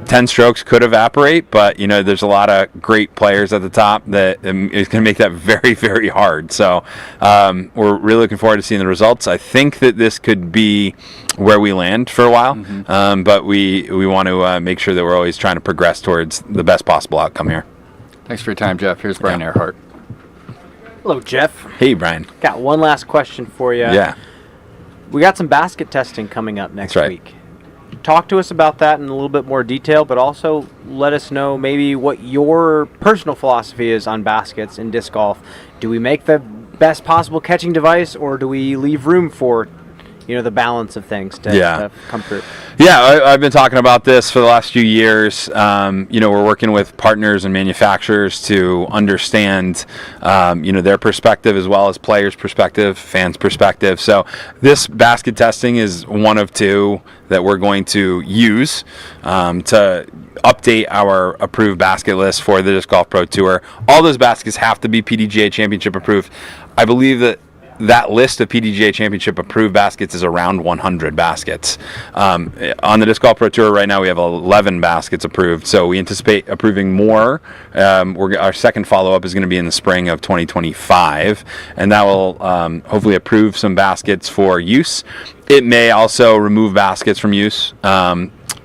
10 strokes could evaporate, but there's a lot of great players at the top that is going to make that very, very hard. So we're really looking forward to seeing the results. I think that this could be where we land for a while, but we want to make sure that we're always trying to progress towards the best possible outcome here. Thanks for your time, Jeff. Here's Brian Earhart. Hello, Jeff. Hey, Brian. Got one last question for you. Yeah. We got some basket testing coming up next That's right. week. Talk to us about that in a little bit more detail, but also let us know maybe what your personal philosophy is on baskets in disc golf. Do we make the best possible catching device, or do we leave room for the balance of things to come through? Yeah, I've been talking about this for the last few years. We're working with partners and manufacturers to understand, their perspective as well as players' perspective, fans' perspective. So this basket testing is one of 2 that we're going to use to update our approved basket list for the Disc Golf Pro Tour. All those baskets have to be PDGA Championship approved. I believe that list of PDGA Championship approved baskets is around 100 baskets. On the Disc Golf Pro Tour right now we have 11 baskets approved, so we anticipate approving more. Our second follow-up is going to be in the spring of 2025, and that will hopefully approve some baskets for use. It may also remove baskets from use.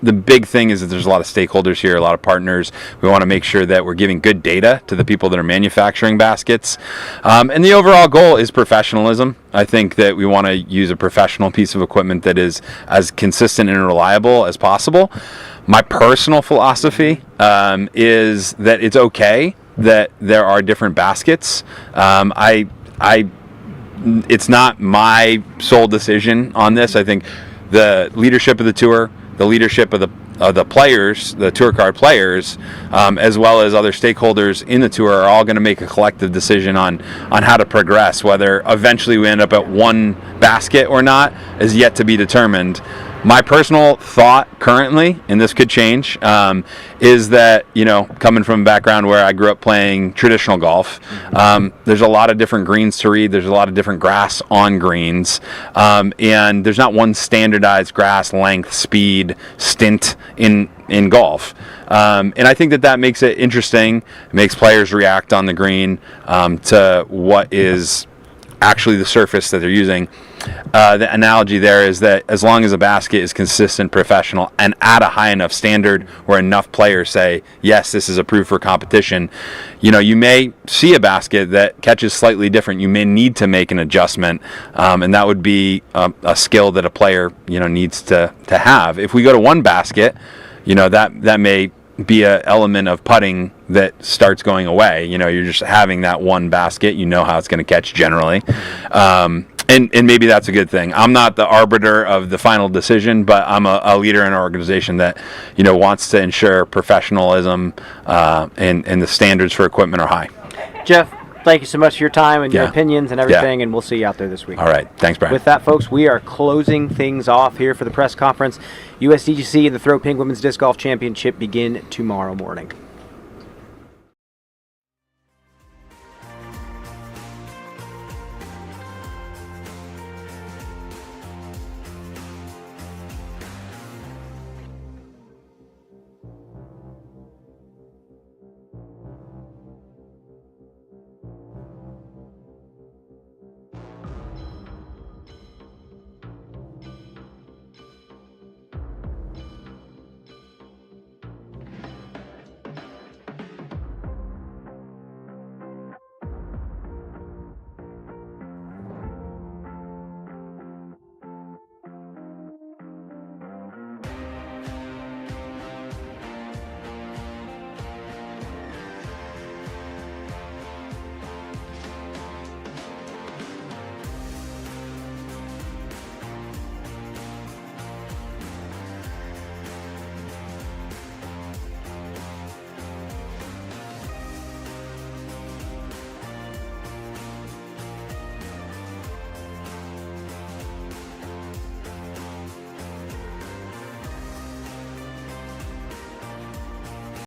The big thing is that there's a lot of stakeholders here, a lot of partners. We want to make sure that we're giving good data to the people that are manufacturing baskets. And the overall goal is professionalism. I think that we want to use a professional piece of equipment that is as consistent and reliable as possible. My personal philosophy is that it's okay that there are different baskets. It's not my sole decision on this. I think the leadership of the tour, the leadership of the players, the tour card players, as well as other stakeholders in the tour, are all going to make a collective decision on how to progress. Whether eventually we end up at one basket or not is yet to be determined. My personal thought currently, and this could change, is that, coming from a background where I grew up playing traditional golf, there's a lot of different greens to read. There's a lot of different grass on greens, and there's not one standardized grass length, speed, stint in golf. And I think that makes it interesting. It makes players react on the green to what is actually the surface that they're using. The analogy there is that as long as a basket is consistent, professional, and at a high enough standard where enough players say, yes, this is approved for competition, you may see a basket that catches slightly different. You may need to make an adjustment, and that would be a skill that a player needs to have. If we go to one basket, that may be an element of putting that starts going away. You're just having that one basket. How it's going to catch generally. And maybe that's a good thing. I'm not the arbiter of the final decision, but I'm a leader in an organization that, wants to ensure professionalism and the standards for equipment are high. Jeff, thank you so much for your time and your opinions and everything, and we'll see you out there this week. All right. Thanks, Brian. With that, folks, we are closing things off here for the press conference. USDGC and the Throw Pink Women's Disc Golf Championship begin tomorrow morning.